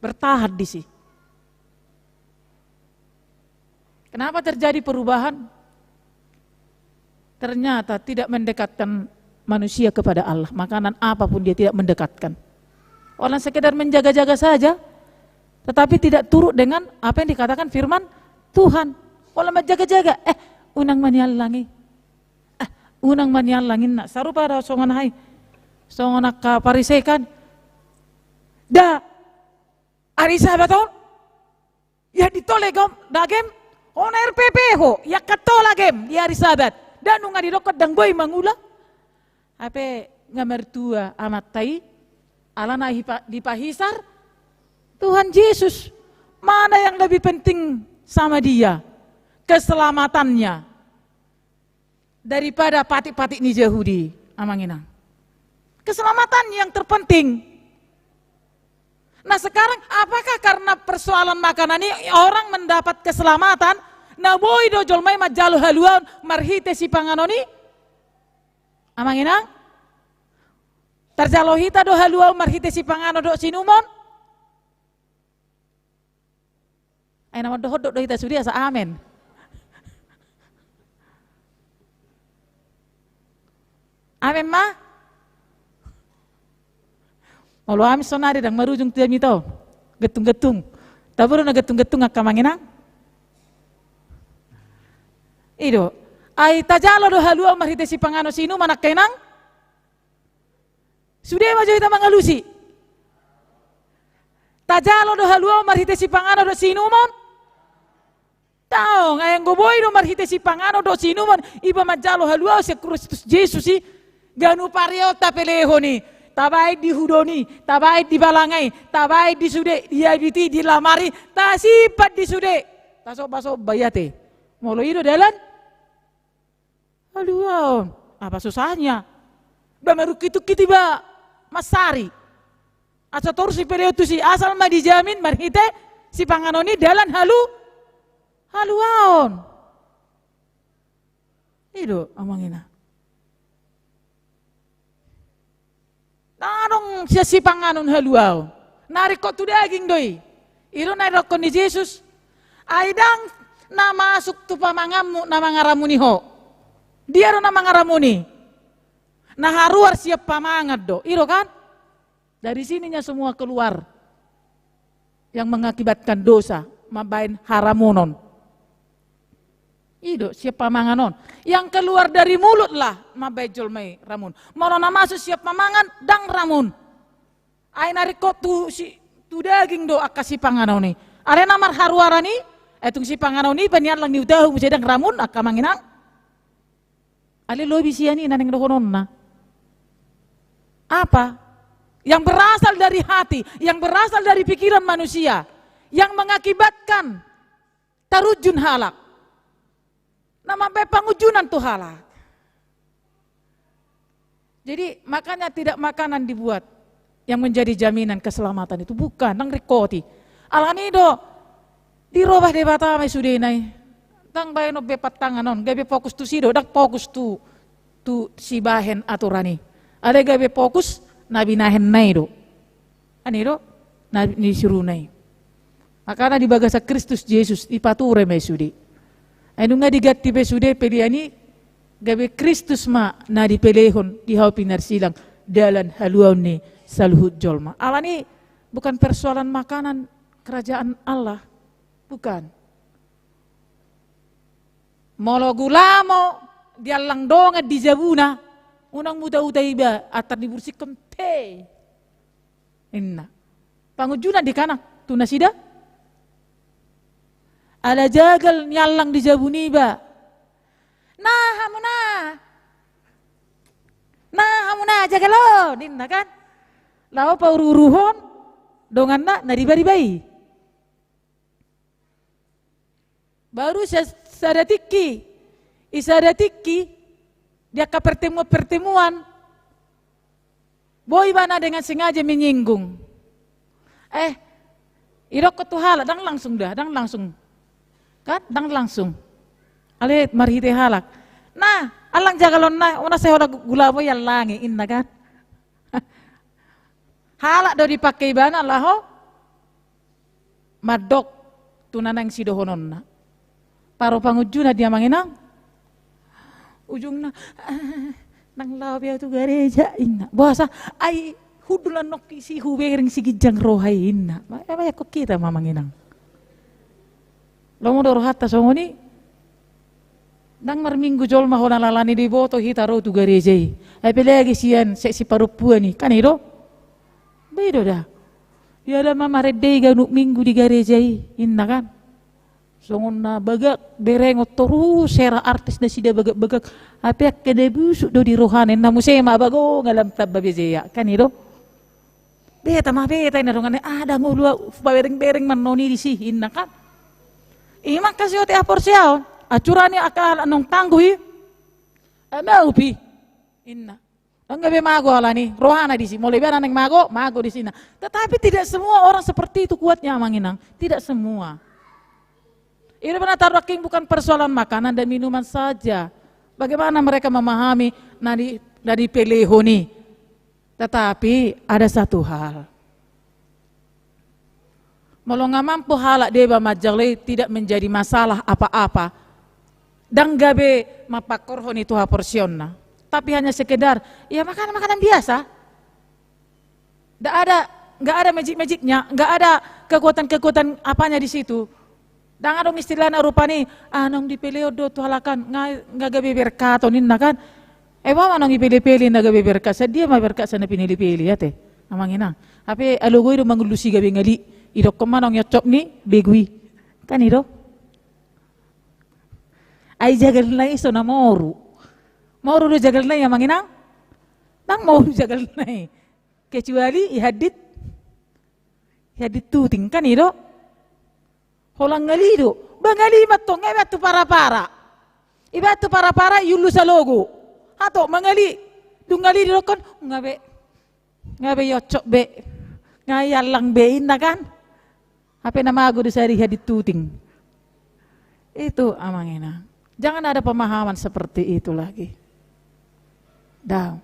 Bertahan di si. Kenapa terjadi perubahan? Ternyata tidak mendekatkan manusia kepada Allah. Makanan apapun dia tidak mendekatkan. Orang sekedar menjaga-jaga saja, tetapi tidak turut dengan apa yang dikatakan firman Tuhan. Orang menjaga-jaga, unang manialangi. Unang manialangin na. Sarupa daw songon hay. Songon nakaparisekan. Da, ari sabaton. Ya ditolegom, dagem. Ona RPP ho, ya katolagem di hari sabat. Dan nunga didokot dang boy mangula. Ape ngamertua amat tai, alana dipahisar, Tuhan Yesus, mana yang lebih penting sama dia? keselamatannya daripada patik-patik ni Yahudi. Amanginang. Keselamatan yang terpenting. Nah sekarang apakah karena persoalan makanan ini orang mendapat keselamatan? Na boy do jolmai majalu haluan marhite si panganoni? Amanginang? Tarjalohita do haluan marhite si pangano do sinumon? Ay naman do hodok do hita sudi asa amen. Amen ma? Olo amin sonari dang marujung tiam ito. Getung-getung. Taburo na getung-getung akamanginang. Ido. Ay tajalo do halua marhite si pangano sinu manak kainang. Sudah majo kita mangalusi. Tajalo do halua marhite si pangano do sinu mon. Taong ayang goboy do marhite si pangano do sinu mon. Iba majalo halua si Kristus Yesus si. Ganu pario tapeleho ni. Tabaik di hudoni, tabaik di balangai, tabaik di sude, diabiti di lamari, tasipat di sude. Tasok-pasok bayate. Molo itu dalan. Aduh, apa susahnya? Bameru kitu-kitu ba masari. Asa torsi peleo tu si asal ma dijamin marhite si panganoni dalan haluaon. Itu amangina. Tanong siya si panganon haluaw. Narikot tu daging doi. Iro narikot ni Jesus. Aidang na masuk tu pamangamu na mangaramuni ho. Dia ro na mangaramuni. Na haruar siap pamangat do. Iro kan? Dari sininya semua keluar. Yang mengakibatkan dosa. Mabain haramunon. Ido siap pamanganon. Yang keluar dari mulut lah mabai jolmai ramun. Mau na masuk siap pamangan dang ramun. Ay narikot tu daging do akasi panganon ni. Are namar haruara ni etung si panganon ni panian lang niutahu sedang ramun akamanginang. Ale lobi siani naneng dohonon na. Apa? Yang berasal dari hati, yang berasal dari pikiran manusia, yang mengakibatkan tarujun halak. Nama pengujunan tuh halak. Jadi makanya tidak makanan dibuat yang menjadi jaminan keselamatan itu bukan nang rekoti. Alani do dirobah debata mai sudenai. Tang bayno be patanganon, gabe fokus tu sido, dak fokus tu si bahen aturani. Ada gabe fokus nabi nahen nai do. Ani do nabi suruh nai. Makanya di bagasa Kristus Yesus ipature mai sudi. Anu nga digati besude peliani gabe Kristus ma na dipelehon di hau pinar silang dalan haluan ni saluhut jolma. Allah ni bukan persoalan makanan kerajaan Allah, bukan. Molo gulamo dialang donga di jabuna unang muda iba atar dibursikan te. Inna. Pangujunan di kanak tunasida. Ada jagal nyalang di jabuni ba. Nah hamuna jagalo dinna kan. Lao paururuhon dongan na riba-ribai. Baru isadatiki dia ke pertemuan. Boy bana dengan sengaja menyinggung. Irok ketuhala dang langsung. Kan dang langsung alit marhite halak nah alang jagalon na una sehoda gula mo yang langi inna kan halak do dipakai bana laho madok tunanang sidohonon na paro pangujuna dia manginang ujungna nang lawa tu gereja inna bahasa ai hudulan nok si hubering si gijang rohai inna apa kok kita mamanginang Lomo doro hatta songoni nang marminggu jol mahona lalani di boto hitaro tu garejei. Apelagi sian seksi parupuan ni kan itu. Bedo dah. Ya ada mama redei ganuk minggu di garejei inna kan. Songon na bagak berengot terus sera artis na sida bagak-bagak. Ape kede busuk do di rohanen na musema bago ngalam tabba bejeya kan itu. Beta ina dongane ada ngulua bereng-bereng manoni di sih inna kan. Imak kasih ote apor siaon. Acurani akal anong tangguhi. Maupi. Inna. Enggak be mago ala nih, rohana di sini. Mulai biar anak mago di sini. Tetapi tidak semua orang seperti itu kuatnya Manginang. Tidak semua. Ini benar tarwaking bukan persoalan makanan dan minuman saja. Bagaimana mereka memahami dari peleho nih. Tetapi ada satu hal. Kalau nggak mampu halak deba majalai tidak menjadi masalah apa-apa. Dan gabe mapakorhon itu haporsionna. Tapi hanya sekedar ya makanan biasa. Nggak ada magic-magicnya, nggak ada kekuatan-kekuatan apanya di situ. Dan ada istilahnya rupa nih, anong dipilih do tuhalakan nggak gabe berkat onin kan? Mama nong dipilih-pilih nggak gabe berkat, dia mah berkat sana pinilih-pilih ya teh. Amangina. Tapi alugo itu mangulusi gabe ngali, idok kemana nong nyocok nih begui, kan idok? Ay jagal na iso na moru. Moru do jagal na ya Manginang? Nang moru jagal na kecuali ihadit tuting kan idok? Holang ngalido, bangali matong ibatu para-para. Ibatu para-para yulu sa logo. Hato mangali, dungali do kon ngabe yocok be. Ngayal lang bein na kan? Apa namago do sa ihadit tuting. Itu Amangina. Jangan ada pemahaman seperti itu lagi. Dah.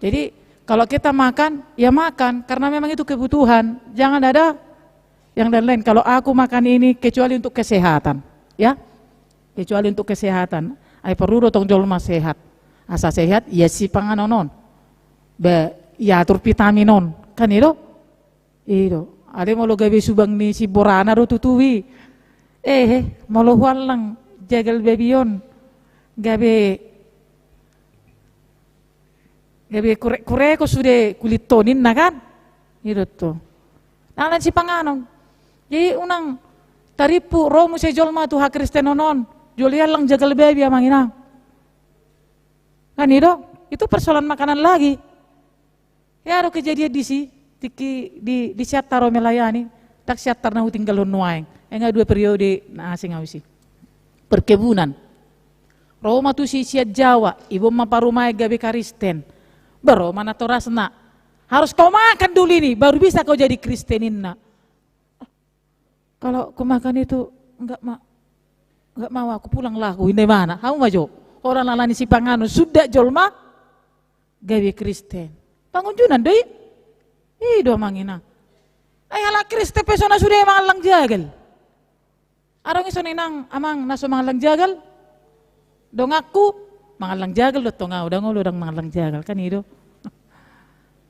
Jadi kalau kita makan, ya makan karena memang itu kebutuhan. Jangan ada yang lain-lain. Kalau aku makan ini kecuali untuk kesehatan, ya. Kecuali untuk kesehatan. Ai perlu tong jolma sehat. Asa sehat ya si panganonon. Be ya atur vitaminon. Kan itu? Itu. Ada mau lo gabe subang ni si borana ro tutuwi. Mau lo walang jagal bebion. Gabe kure ko sudah kulit tonin na kan? Itu tuh. Nalan si panganong. Jadi unang taripu romu se jolma tu hak Kristenonon. Julian lang jagal bebi Amangina. Kan itu persoalan makanan lagi. Ya ada kejadian di siat taro melayani. Tak siat tarnahu tinggal nuaing. Enggak 2 periode na asing awisi. Perkebunan. Roma tu si siat Jawa, ibu maparumai gabe Kristen. Baru mana torasna. Harus kau makan dulu ini, baru bisa kau jadi Kristenin nak. Kalau kau makan itu enggak mau aku pulang lah aku ini mana? Kamu maju. Orang lalani si panganu sudah jolma gawe Kristen. Pangunjunan doi. Ido Mangina. Ayala Kristen pesona sudah mangalang jagal. Arang iso ninang amang naso mangalang jagal. Dong aku mangalang jagal do tonga udah ngoludang mangalang jagal kan ido.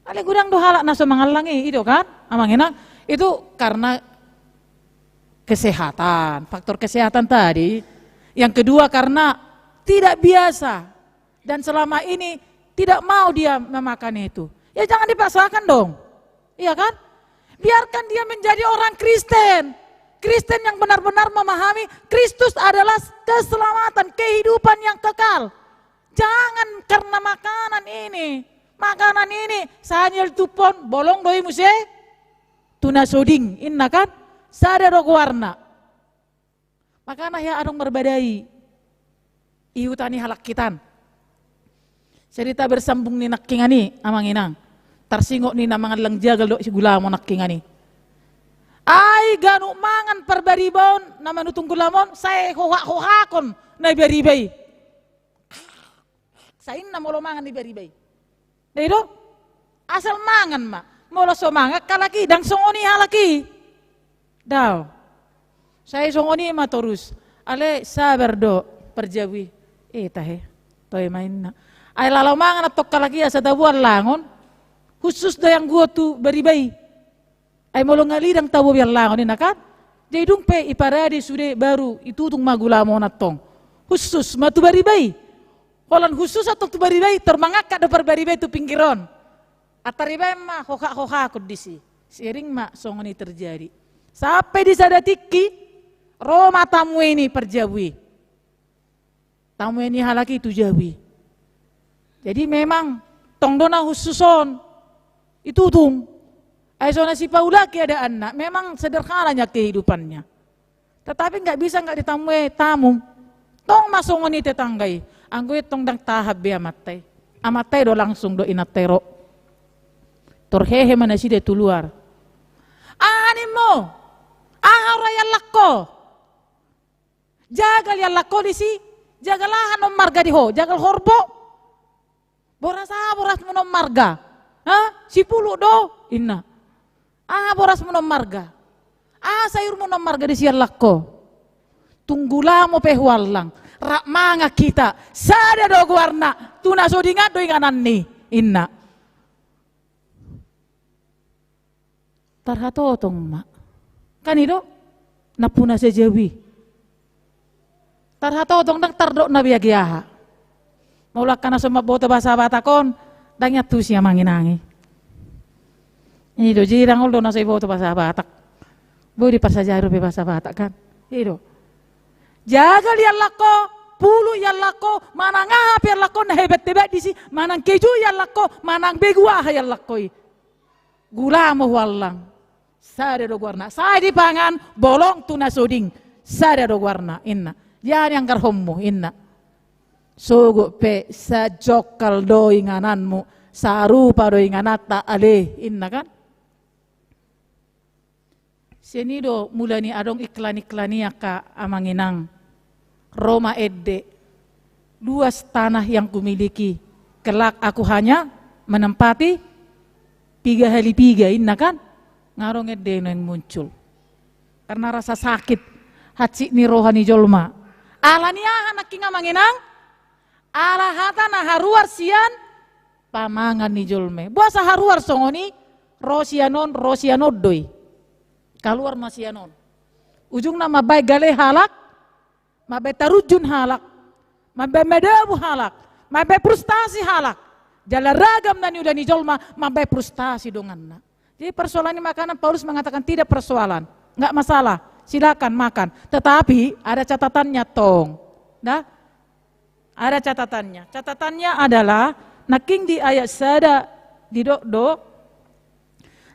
Ale gudang do halak naso mangalangi itu kan, Amangina itu karena kesehatan, faktor kesehatan tadi. Yang kedua karena tidak biasa dan selama ini tidak mau dia memakan itu. Ya jangan dipaksakan dong, iya kan? Biarkan dia menjadi orang Kristen, Kristen yang benar-benar memahami Kristus adalah keselamatan, kehidupan yang kekal. Jangan karena makanan ini sanyel tupon bolong doi muse tuna soding inna kan sadar warna makana ya adong berbadai iutani halak kitan cerita bersambung ni nakingani Amanginang tarsingok ni namangan lang jagal do si gulamo nakingani ay ganu mangan perbaribon namanutong gulamon saya hohakon na beribay sain na molo mangan ni beribay. Dito, asal mangan ma, mula sumangat kalaki, dang songoni halaki. Daw, saya songoni ma terus, ale sabar do perjawi, tahe, toy main na. Ay lalaw mangan atok kalaki asa dabuan langon, khusus do yang gua tu beribay. Ay molo ngalidang tabu biar langon ini kan? Jadi dung pe iparadi sudah baru itu tung magulamo natong, khusus ma tu beribay. Kolan khusus atau tu baribay termangakak do baribay tu pinggiron. Ataribay mah hoka kudisi. Sering mah songoni terjadi. Sampai di sadatiki Roma tamu ini perjawi. Tamu ini halaki itu jawi. Jadi memang tongdona khususon itu tung. Aisona si Paulaki ada anak, memang sederhananya kehidupannya. Tetapi nggak ditamui tamu. Tong masungoni tetanggai. Anggo itong dang tahap be amatay. Amatay do langsung do inatero. Torhehe mana si de tuluar. Anim mo. Ahara yallakko. Jagal yallakko di si. Jagalahan nom marga di ho. Jagal horbo. Boras mo nom marga. Ha? Si pulu do. Inna. Boras mo nom marga. Sayur mo nom marga di si yallakko. Tunggula mo pehualang. Rak manga kita. Sada do guarna. Tuna sodingat do inganan ni. Inna. Tarhato tong mak. Kanido. Napuna sejawi. Tarhato tong dang tardok na biyagiyaha. Maulak ka na sumabota bahasa batakon. Dangya tu siya manginangi. Ini do jirang uldo na sa iboto bahasa batak. Budi pasajaro be bahasa batak kan. Ido. Jagal yallako, pulu yallako, manang ahap yallako na hebet-hebet disi, manang keju yallako, manang beguah yallako. Gula mo wallang. Sada do guarna. Saya di pangan bolong tuna soding. Sada do guarna inna. Yan yang karhommo inna. Sugo pe sa jokal do ingananmu, sa rupa do inganata ale inna kan. Senido mulani adong iklan-iklania ka amanginang Roma Edde. Luas tanah yang kumiliki. Kelak aku hanya menempati 3 kali 3 inna kan. Ngarong Edde yang muncul. Karena rasa sakit hati ni rohani jolma. Alania anak kinga manginang. Ala hata na haruar sian pamangan ni jolme. Buasa haruar songoni rosianodoi. Keluar masyanon. Ujung nama baik gale halak, mabai tarujun halak, mabai medabu halak, mabai frustasi halak. Jala ragam nani udah nijolma, mabai frustasi donganna. Jadi persoalan ini makanan Paulus mengatakan tidak persoalan, nggak masalah, silakan makan. Tetapi ada catatannya tong, dah? Ada catatannya. Catatannya adalah naking di ayat sada di do.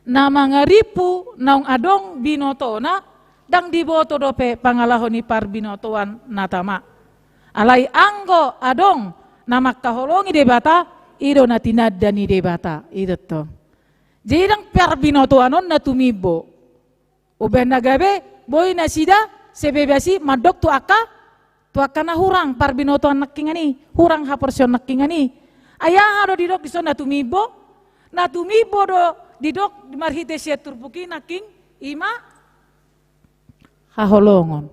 Nama ngaripu naung adong binotona dang diboto dope pangalahoni par binotoan natama. Alai anggo adong nama kaholongi debata ido natinad dani debata itu to. Jadi dang par binotoanon natumibo. Uben nagabe boy nasida sebebasi madok tu aka na hurang par binotoan nakingani hurang ha porsion nakingani. Ayah ado didok dison natumibo do didok marhite siya turpuki naking ima haholongon.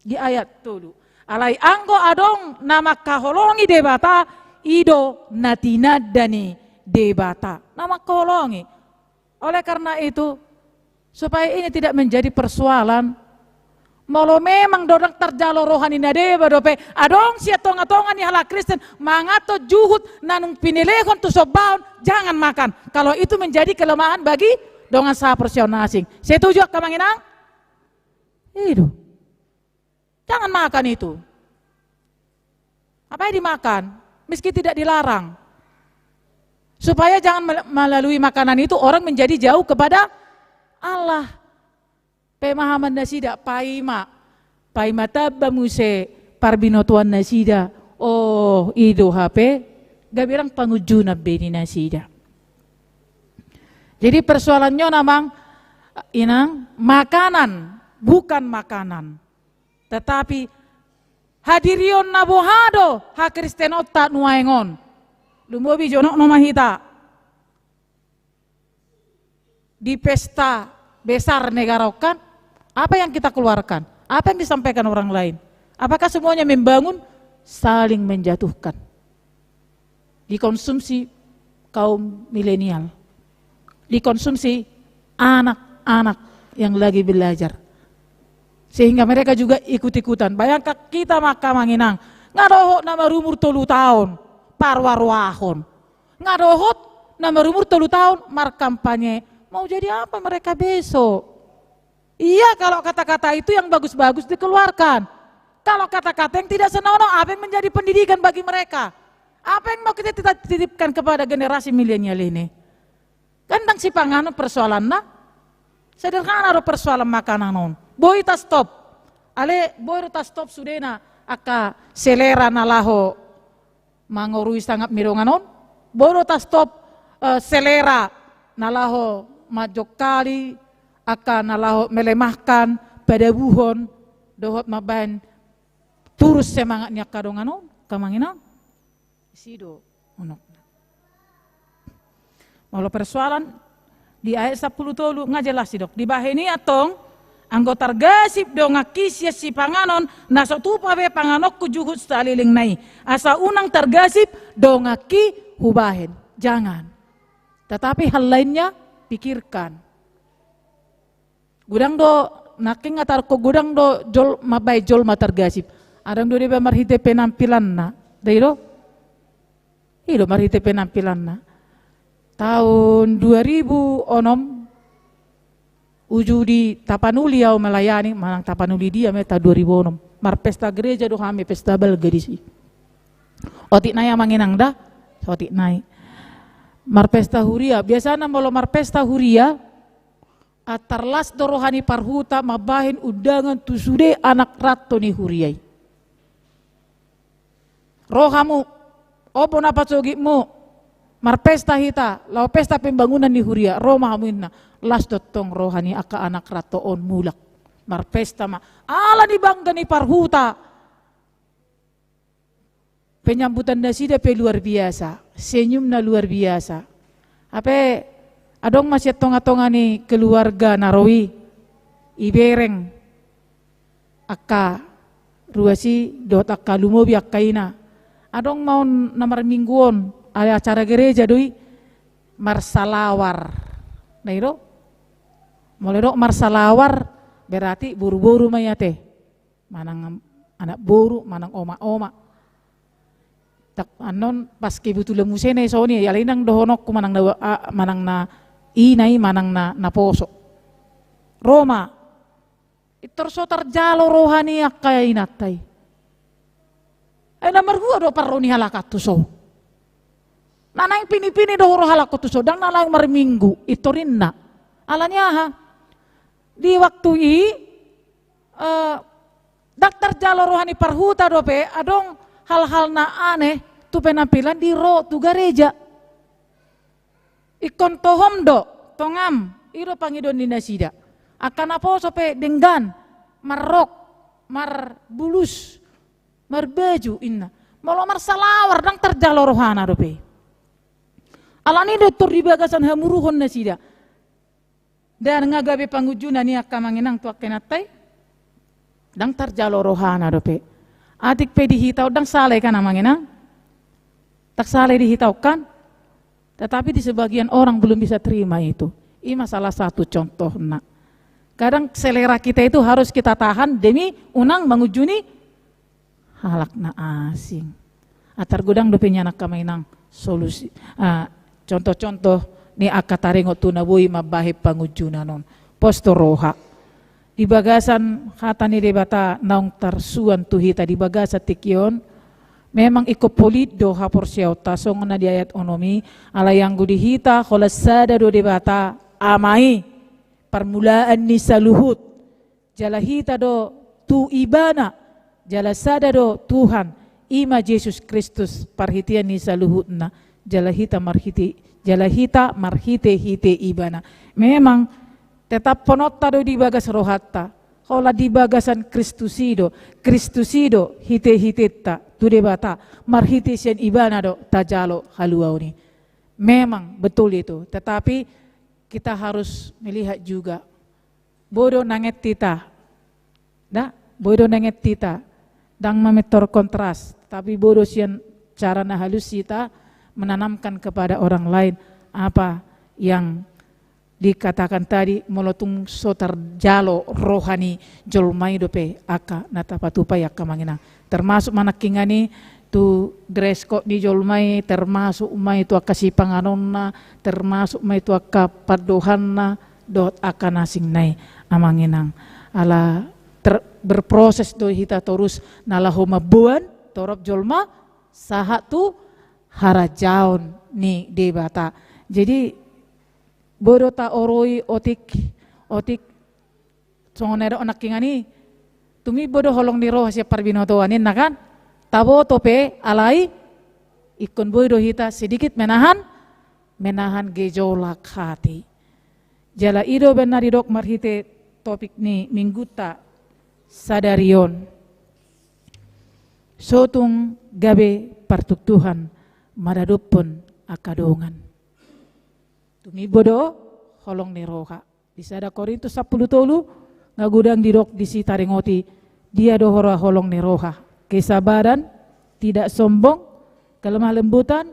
Di ayat tulu. Alai anggo adong nama kaholongi debata ido natinadani debata. Nama kaholongi. Oleh karena itu supaya ini tidak menjadi persoalan. Molo memang dodang terjalo rohani nadeba dope adong siya tonga-tonga ni hala Kristen mangato juhud nanung pinilehon tu sobaun jangan makan. Kalau itu menjadi kelemahan bagi dongan sah persion asing. Setuju ka manginang? Itu. Jangan makan itu. Apa yang dimakan? Meski tidak dilarang. Supaya jangan melalui makanan itu orang menjadi jauh kepada Allah. Pemahaman nasida paima tabba muse parbinotuan nasida. Oh, itu HP gak bilang pangujuna beni nasida. Jadi persoalannya namang inang makanan bukan makanan. Tetapi hadirion nabohado ha kristenota nuaengon. Lumobi jonok nomahita. Di pesta besar negara kan apa yang kita keluarkan? Apa yang disampaikan orang lain? Apakah semuanya membangun? Saling menjatuhkan. Dikonsumsi kaum milenial. Dikonsumsi anak-anak yang lagi belajar. Sehingga mereka juga ikut-ikutan. Bayangkan kita maka manginang. Ngadohot nama rumur 3 tahun. Parwarwahon. Ngadohot nama rumur 3 tahun. Mar kampanye. Mau jadi apa mereka besok? Iya, kalau kata-kata itu yang bagus-bagus dikeluarkan. Kalau kata-kata yang tidak senonoh, apa yang menjadi pendidikan bagi mereka? Apa yang mau kita titipkan kepada generasi milenial ini? Gandang si panganan persoalan nah. Sederhana ada persoalan makanan non. Boy ta stop. Ale boy ta stop sudena aka selera nalaho mangorui sangat mironganon. Boy ta stop selera nalaho majokali aka nalaho melemahkan pada buhon dohot maban turus semangatnya kadonganon kamanginan sido onok. Malah persoalan di ayat 10 tolu ngajelas dok. Di bahini atong anggota gasip do ngakisya si panganon naso tupa be panganok juhud saliling nai. Asa unang tergasip do ngaki hubahin. Jangan. Tetapi hal lainnya pikirkan. Gudang do naking atar ko gudang do jol mabay jol matergasip. Adang do di ba marhite penampilan na. Dahil do marhite penampilan na. Tahun 2006 uju di Tapanuli au melayani manang Tapanuli dia meta 2006 mar pesta gereja do kami pesta bal gedisi otik naya manginang dah otik nai mar pesta huria biasana molo mar pesta huria atarlas do rohani parhuta mabahin undangan tusude anak rato ni huriai rohamu opo napa sogimu mar pesta hita, lau pesta pembangunan di Huria, Roma hamuinna, las dotong rohani aka anak ratoon mulak. Mar pesta ma, ala ni bangga ni parhuta. Penyambutan nasida pe luar biasa, senyum na luar biasa. Ape adong masih tonga-tonga ni keluarga Narowi, ibereng, aka ruasi dot aka lumobi akaina. Adong mau namar mingguon. Ada acara gereja doi marsalawar. Nah itu mulai dok marsalawar berarti buru-buru mayate. Manang anak buru, manang oma-oma. Tak anon pas kebetulan musene soni ya linang dohonok ku manang na inai manang na poso. Roma terso terjalo rohani akaya inatai. Nomor dua do paroni halakatu so. Nanang pini-pini dohoro halako tu sodang nalang marminggu itu rinna. Alanya ha di waktu daktar jalo rohani parhuta dope adong hal-hal na aneh tu penampilan di tu gereja. Ikon tohom do tongam iro pangidon dinasida. Akan apa sope denggan marrok marbulus marbaju inna. Malo marsalawar dang terjalo rohana dope. Alani doktor di bagasan hamuruhon na sida. Dan ngagabe pangujuna ni akka manginang tuak kenatai. Dang tarjalo rohana dope. Atik pe dihitau dang saleh kan manginang. Tak saleh dihitau kan. Tetapi di sebagian orang belum bisa terima itu. Ini salah satu contoh nak. Kadang selera kita itu harus kita tahan demi unang mangujuni halak na asing. Atar gudang dope nyanak kamainang solusi. Contoh-contoh ni akataringo tunabui mabahe pangujunanon posto roha di bagasan kata ni debata naung tarsuan tuhita di bagasa tikion memang iko polit do hapor siauta song na di ayat onomi ala yang gudihita kholas sada do debata amai permulaan ni saluhut jalahita do tu ibana jalasada do Tuhan ima Yesus Kristus parhitian ni saluhutna jalahita marhite hite ibana. Memang tetap ponota do di bagas rohatta. Kalau di bagasan Kristusido hite hiteta tu debata marhite sian ibana do tajalo haluauni. Memang betul itu. Tetapi kita harus melihat juga bodoh nanget tita. Bodoh nanget tita. Dang memetor kontras. Tapi bodoh sian cara na halus kita menanamkan kepada orang lain apa yang dikatakan tadi molotung sotar jalo rohani jolmai dope aka natapatupa ya kamangina termasuk manakingani tu dress code di jolmai termasuk mai tu akasi panganonna termasuk mai tu aka padohanna dot aka nasing nai amanginang ala berproses do hita terus nalaho mabuan torop jolma saha tu harajaon ni debata. Jadi bodo ta oroi otik songonero anak kingani Tumi bodo holong ni roha siya parbinotoanin na kan. Tabo tope alay ikon boy hita sedikit menahan gejolak hati. Jala ido benar idok marhite topik ni mingguta sadarion. Sotung gabe partuktuhan madadupun akadongan. Tumi bodo holong ni roha. Di sada Korintus 10 tolu ngagudang didok di si taringoti dia dohora holong ni roha. Kesabaran, tidak sombong, kelemah lembutan,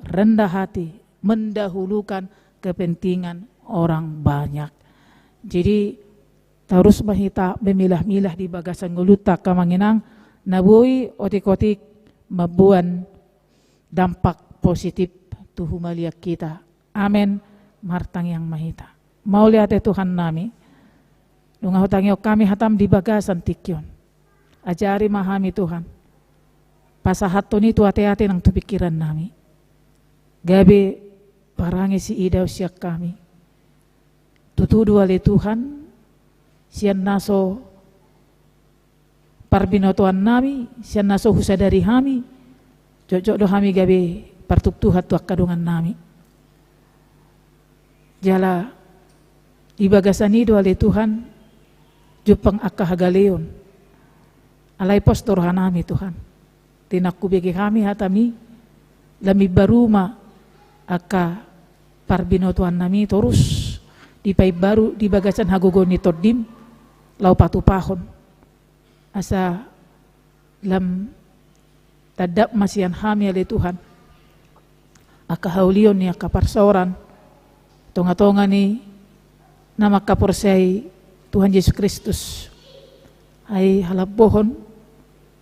rendah hati, mendahulukan kepentingan orang banyak. Jadi terus mahita memilah-milah di bagasan ngulutak kamanginang nabui otik-otik mabuan dampak positif tuhu maliak kita. Amin. Martang yang mahita. Mau lihat Tuhan nami. Nungahutangyo kami hatam di bagasan tikyon. Ajari mahami Tuhan. Pasahat ni tu ate-ate nang tu pikiran nami. Gabe parangi si idaw siya kami. Tutudu ale Tuhan. Siyan naso parbinotuan nami. Siyan naso husadari hami. Jok do hami gabe partuktuhat tu akadungan nami. Jala ibagasan ido ale Tuhan. Jupang akahagaleon. Alay postor hanami Tuhan. Tinakku bagi kami hatami lami baruma aka parbinotuan nami terus dipai baru di bagasan hagogo ni todim lau patupahon asa lam tadap masian hami ale Tuhan aka haulion ni aka parsoran tonga-tonga ni nama kaporsay Tuhan Yesus Kristus ay halabohon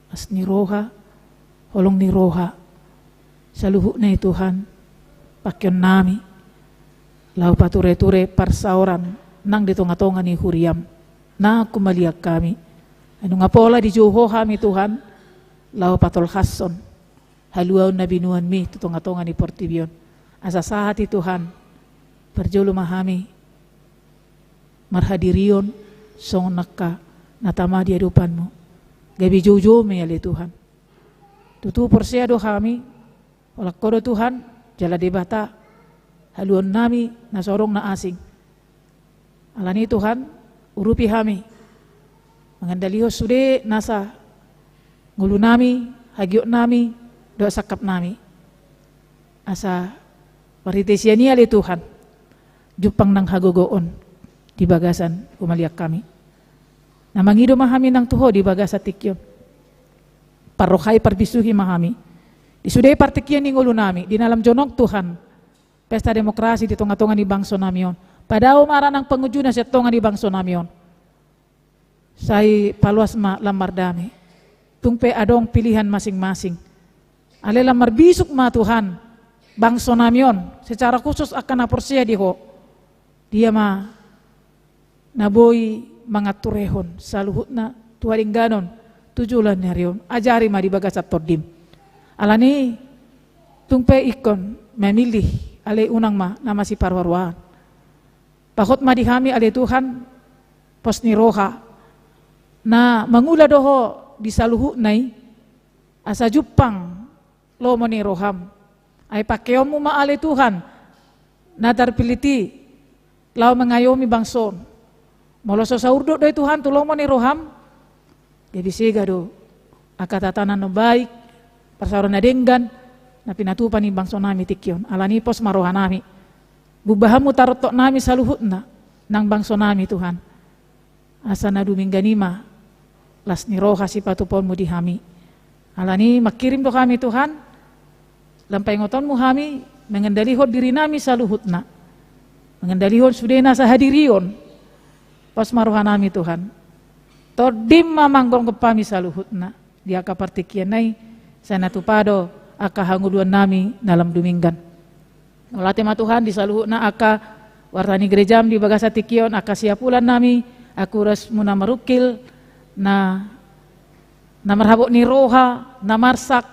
as ni roha, holong ni roha, sa luhu na Tuhan, pakyon nami, lau pature-ture parsauran, nang ditonga-tonga ni huriam, na kumaliak kami, ano nga pola di juho kami Tuhan, lau patol hason, haluaw na binuan mi, tutonga-tonga ni Portibion, asa sahati Tuhan, perjolo mahami, marhadirion, song nakka, natama di adupan mo, gabi jojo me ale Tuhan. Tutu porsiado kami, walak kodo Tuhan, jala debata, haluan nami nasorong na asing. Alani Tuhan, urupi kami, mangandaliho sude nasa ngulu nami, hagyo nami, doa sakap nami. Asa paritesya niya ale Tuhan, jupang nang hagogoon di bagasan kumaliak kami. Namangido mahami ng tuho di bagas atikyon. Parokay parbisuhi mahami. Di suday partikyan ni ngulo nami, di nalam jonok Tuhan. Pesta demokrasi di tonga-tonga ni bangso namion. Padaw mara ng pangudyo na siya tonga ni bangso namion. Say paluas lamar dami. Tungpe adong pilihan masing-masing. Ale lamar bisuk ma Tuhan. Bangso namion. Secara khusus akan naporsiya diho. Dia ma naboy mga turehon sa luhut na tuwaring ganon tujulan niya riyon ajari ma di bagas at tordim alani tungpe ikon memilih ale unang ma nama si parwarwaan pakot ma di kami ale Tuhan pos ni roha na mangula doho di saluhut nai asa jupang lomo ni roham ay pakeo mo ma ale Tuhan nadar piliti lau mengayomi bangson moloso sa urdo doy Tuhan tulong mo ni roham. Jadi siga do akatatanan no baik parsauran na denggan na pinatupan ni bangso nami tikyon. Alani pos maroha nami. Bubahamu tarotok nami sa luhut na nang bangso nami Tuhan. Asa na dumingganima las ni roha si patupon mo di hami. Alani makirim do kami Tuhan. Lampay ngoton mo kami mengendalihon diri nami sa luhut na. Mengendalihon sudena sa hadirion. Pas maruhan nami Tuhan. Todim mamanggong kepami sa luhut na. Dia kapartikyan nai sana tupado aka hanguluan nami dalam duminggan. Ulate ma Tuhan di saluhut na aka wartani gerejam di bagasa tikyon aka siapulan nami aku res muna marukil na marhabok ni roha na marsak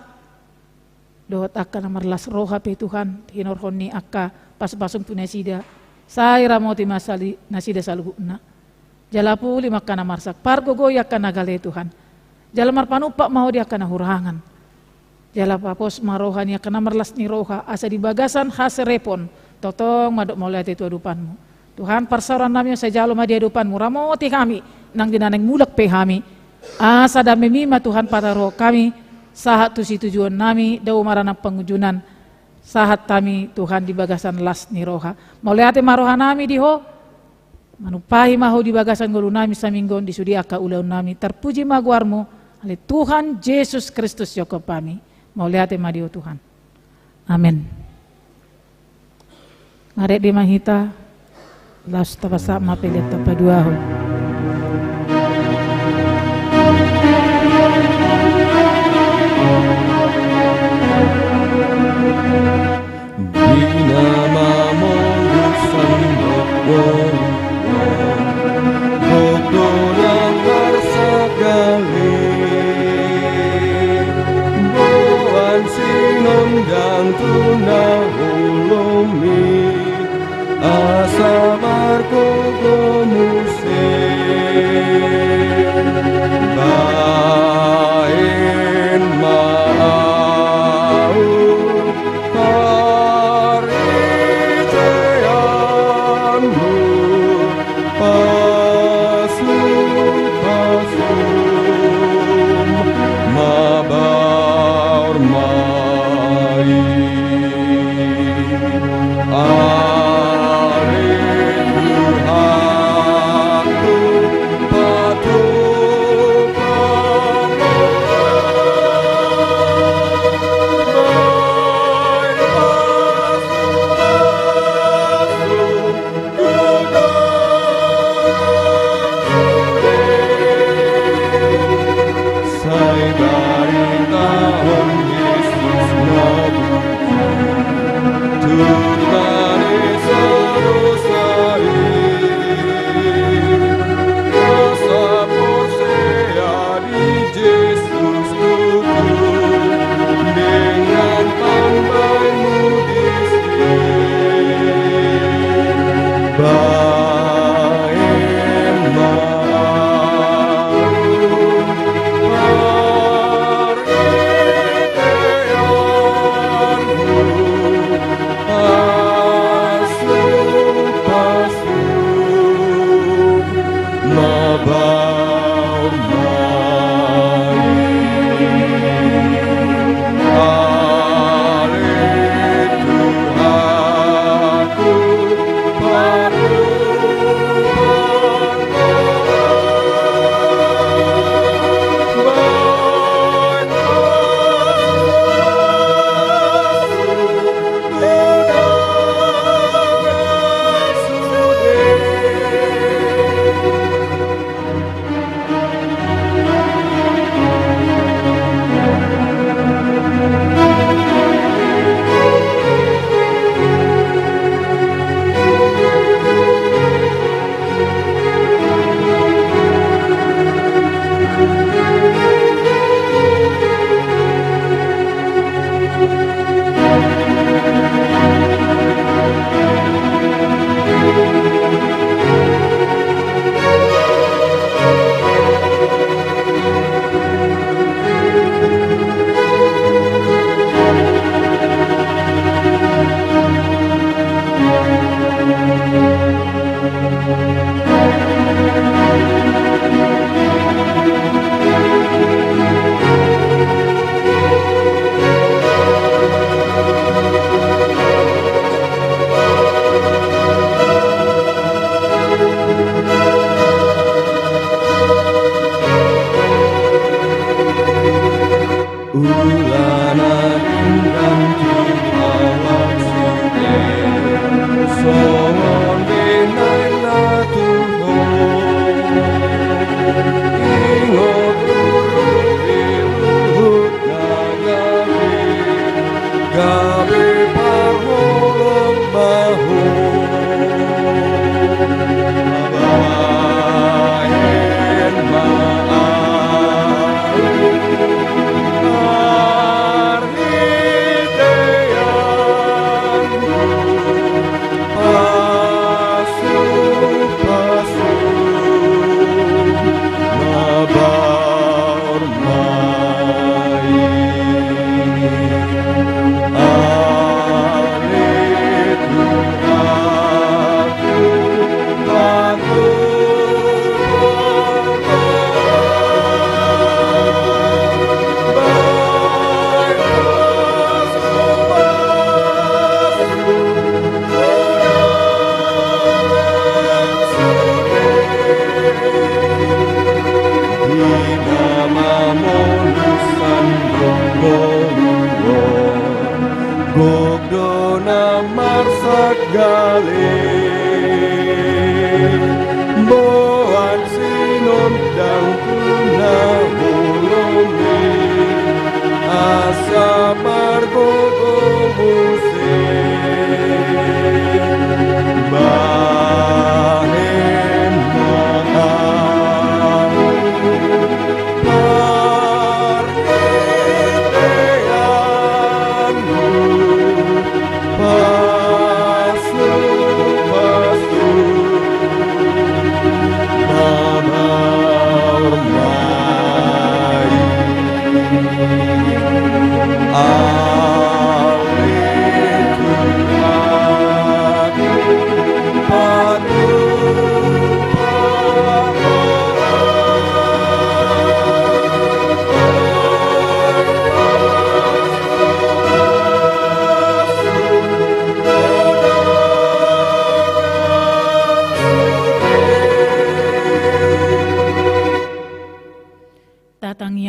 dohot aka na marlas roha pe Tuhan hinorhon ni aka pas-pasong tunasida. Saya ramoti masali nasida saluhut na. Jalapu lima kana marsak, pargogo ya kana gale Tuhan. Jalamar panupak mau dia kana hurangan. Jalapapos marohan ya kana merlas ni roha, asa di bagasan haserepon, totong madok mau lihat itu adupanmu. Tuhan persoalan namanya sejalo madi adupanmu, ramoti kami, nang dinaneng mulak pe kami. Asa dami mima Tuhan pataro kami, sahat tu si tujuan nami, daw marana pengujunan, sahat kami Tuhan di bagasan las ni roha. Mau lihat marohan nami diho, manupahi maho di bagasan gulu nami saminggon di sudi aka ulaun nami, terpuji maguarmu, oleh Tuhan Yesus Kristus Yoko kami. Mau lihat madio Tuhan. Amin. Mari di mahita, las tapasa mapelet tapaduaho. Dinamamu Sanggok Bodolang karsakali Boan sinom dan tunahulumi Asa marko gomuse Bain mau Parijayanmu Pasu-pasum Mabaur mai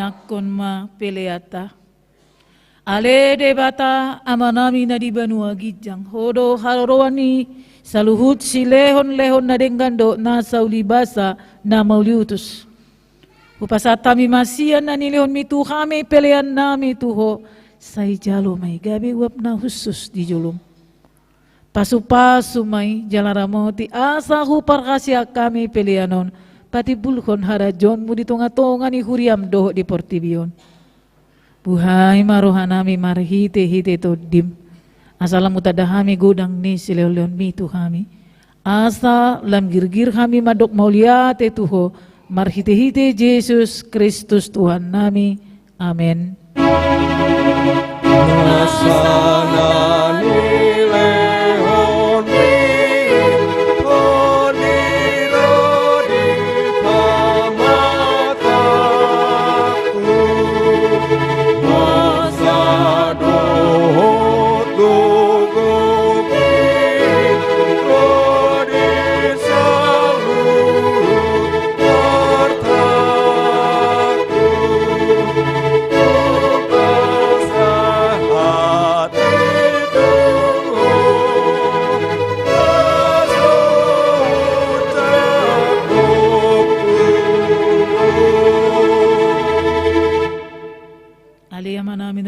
nyakon ma peleata. Ale de bata amanami na di banua gijang hodo harorowani saluhut si lehon na denggando na saulibasa na mauliutus. Upasatami masian na nilehon mitu kami pelean nami tuho say jalo may gabi wap na husus di jolom. Pasu-pasu may jalaramoti asa hupar kasya kami peleanon pati bulkon harajon mo di tunga-tunga ni huriam doho di portibion. Buhay marohanami marhite-hite to dim. Asalam utadahami gudang ni sileon mitu kami. Asa lam girgir kami madok mauliate tuho. Marhite-hite Yesus Kristus Tuhan nami. Amen. Nasana nilehon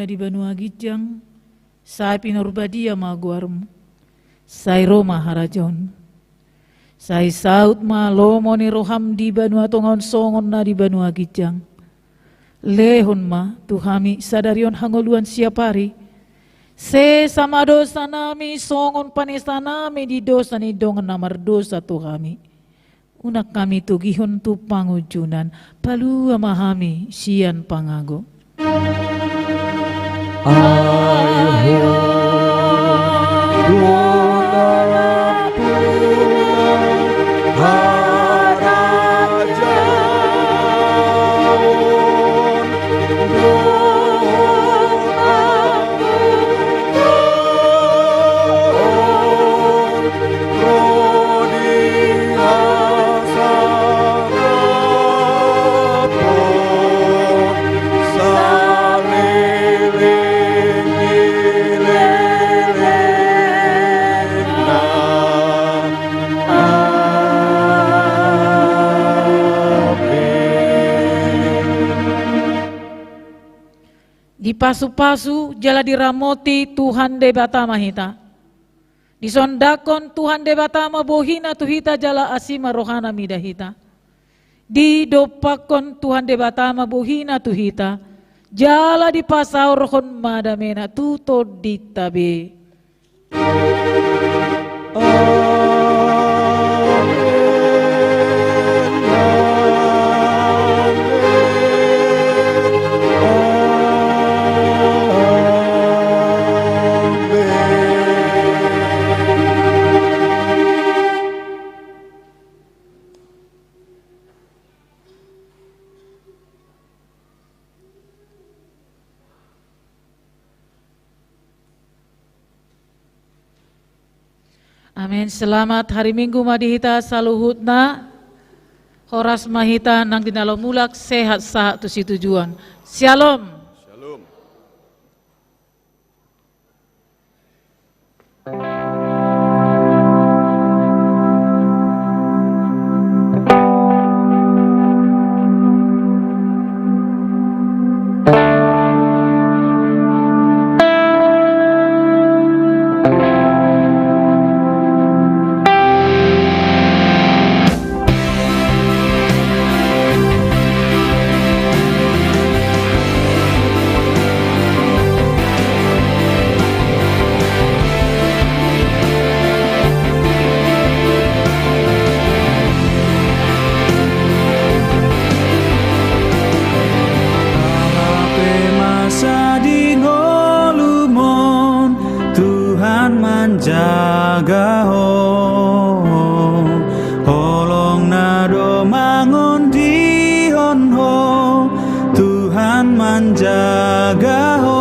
di Banua Gijang, saya pinurbadia maguarmu, saya Roma harajon, saya saut ma lomo ni roham di Banua tongon songon na di Banua Gijang, lehon ma tuhami sadarion hangoluan siapari, se sama dosa nami songon panesa nami di dosa ni dongan namar dosa tuhami, unak kami tugihon tu pangujunan, palu amahami sian pangago. Ayo dona pulang harajaon Di pasu-pasu jala diramoti Tuhan debata mahita. Disondakon Tuhan debata mabohina tuhita jala asima rohana midahita. Di dopakon Tuhan debata mabohina tuhita. Jala di pasau rohon madamena tuto ditabe. Amin. Selamat hari Minggu madihita saluhutna. Horas mahita nang dinalo mulak sehat sahat tu si tujuan. Shalom. Shalom. Jaga ho, holong nado mangun dihon ho, Tuhan menjaga ho.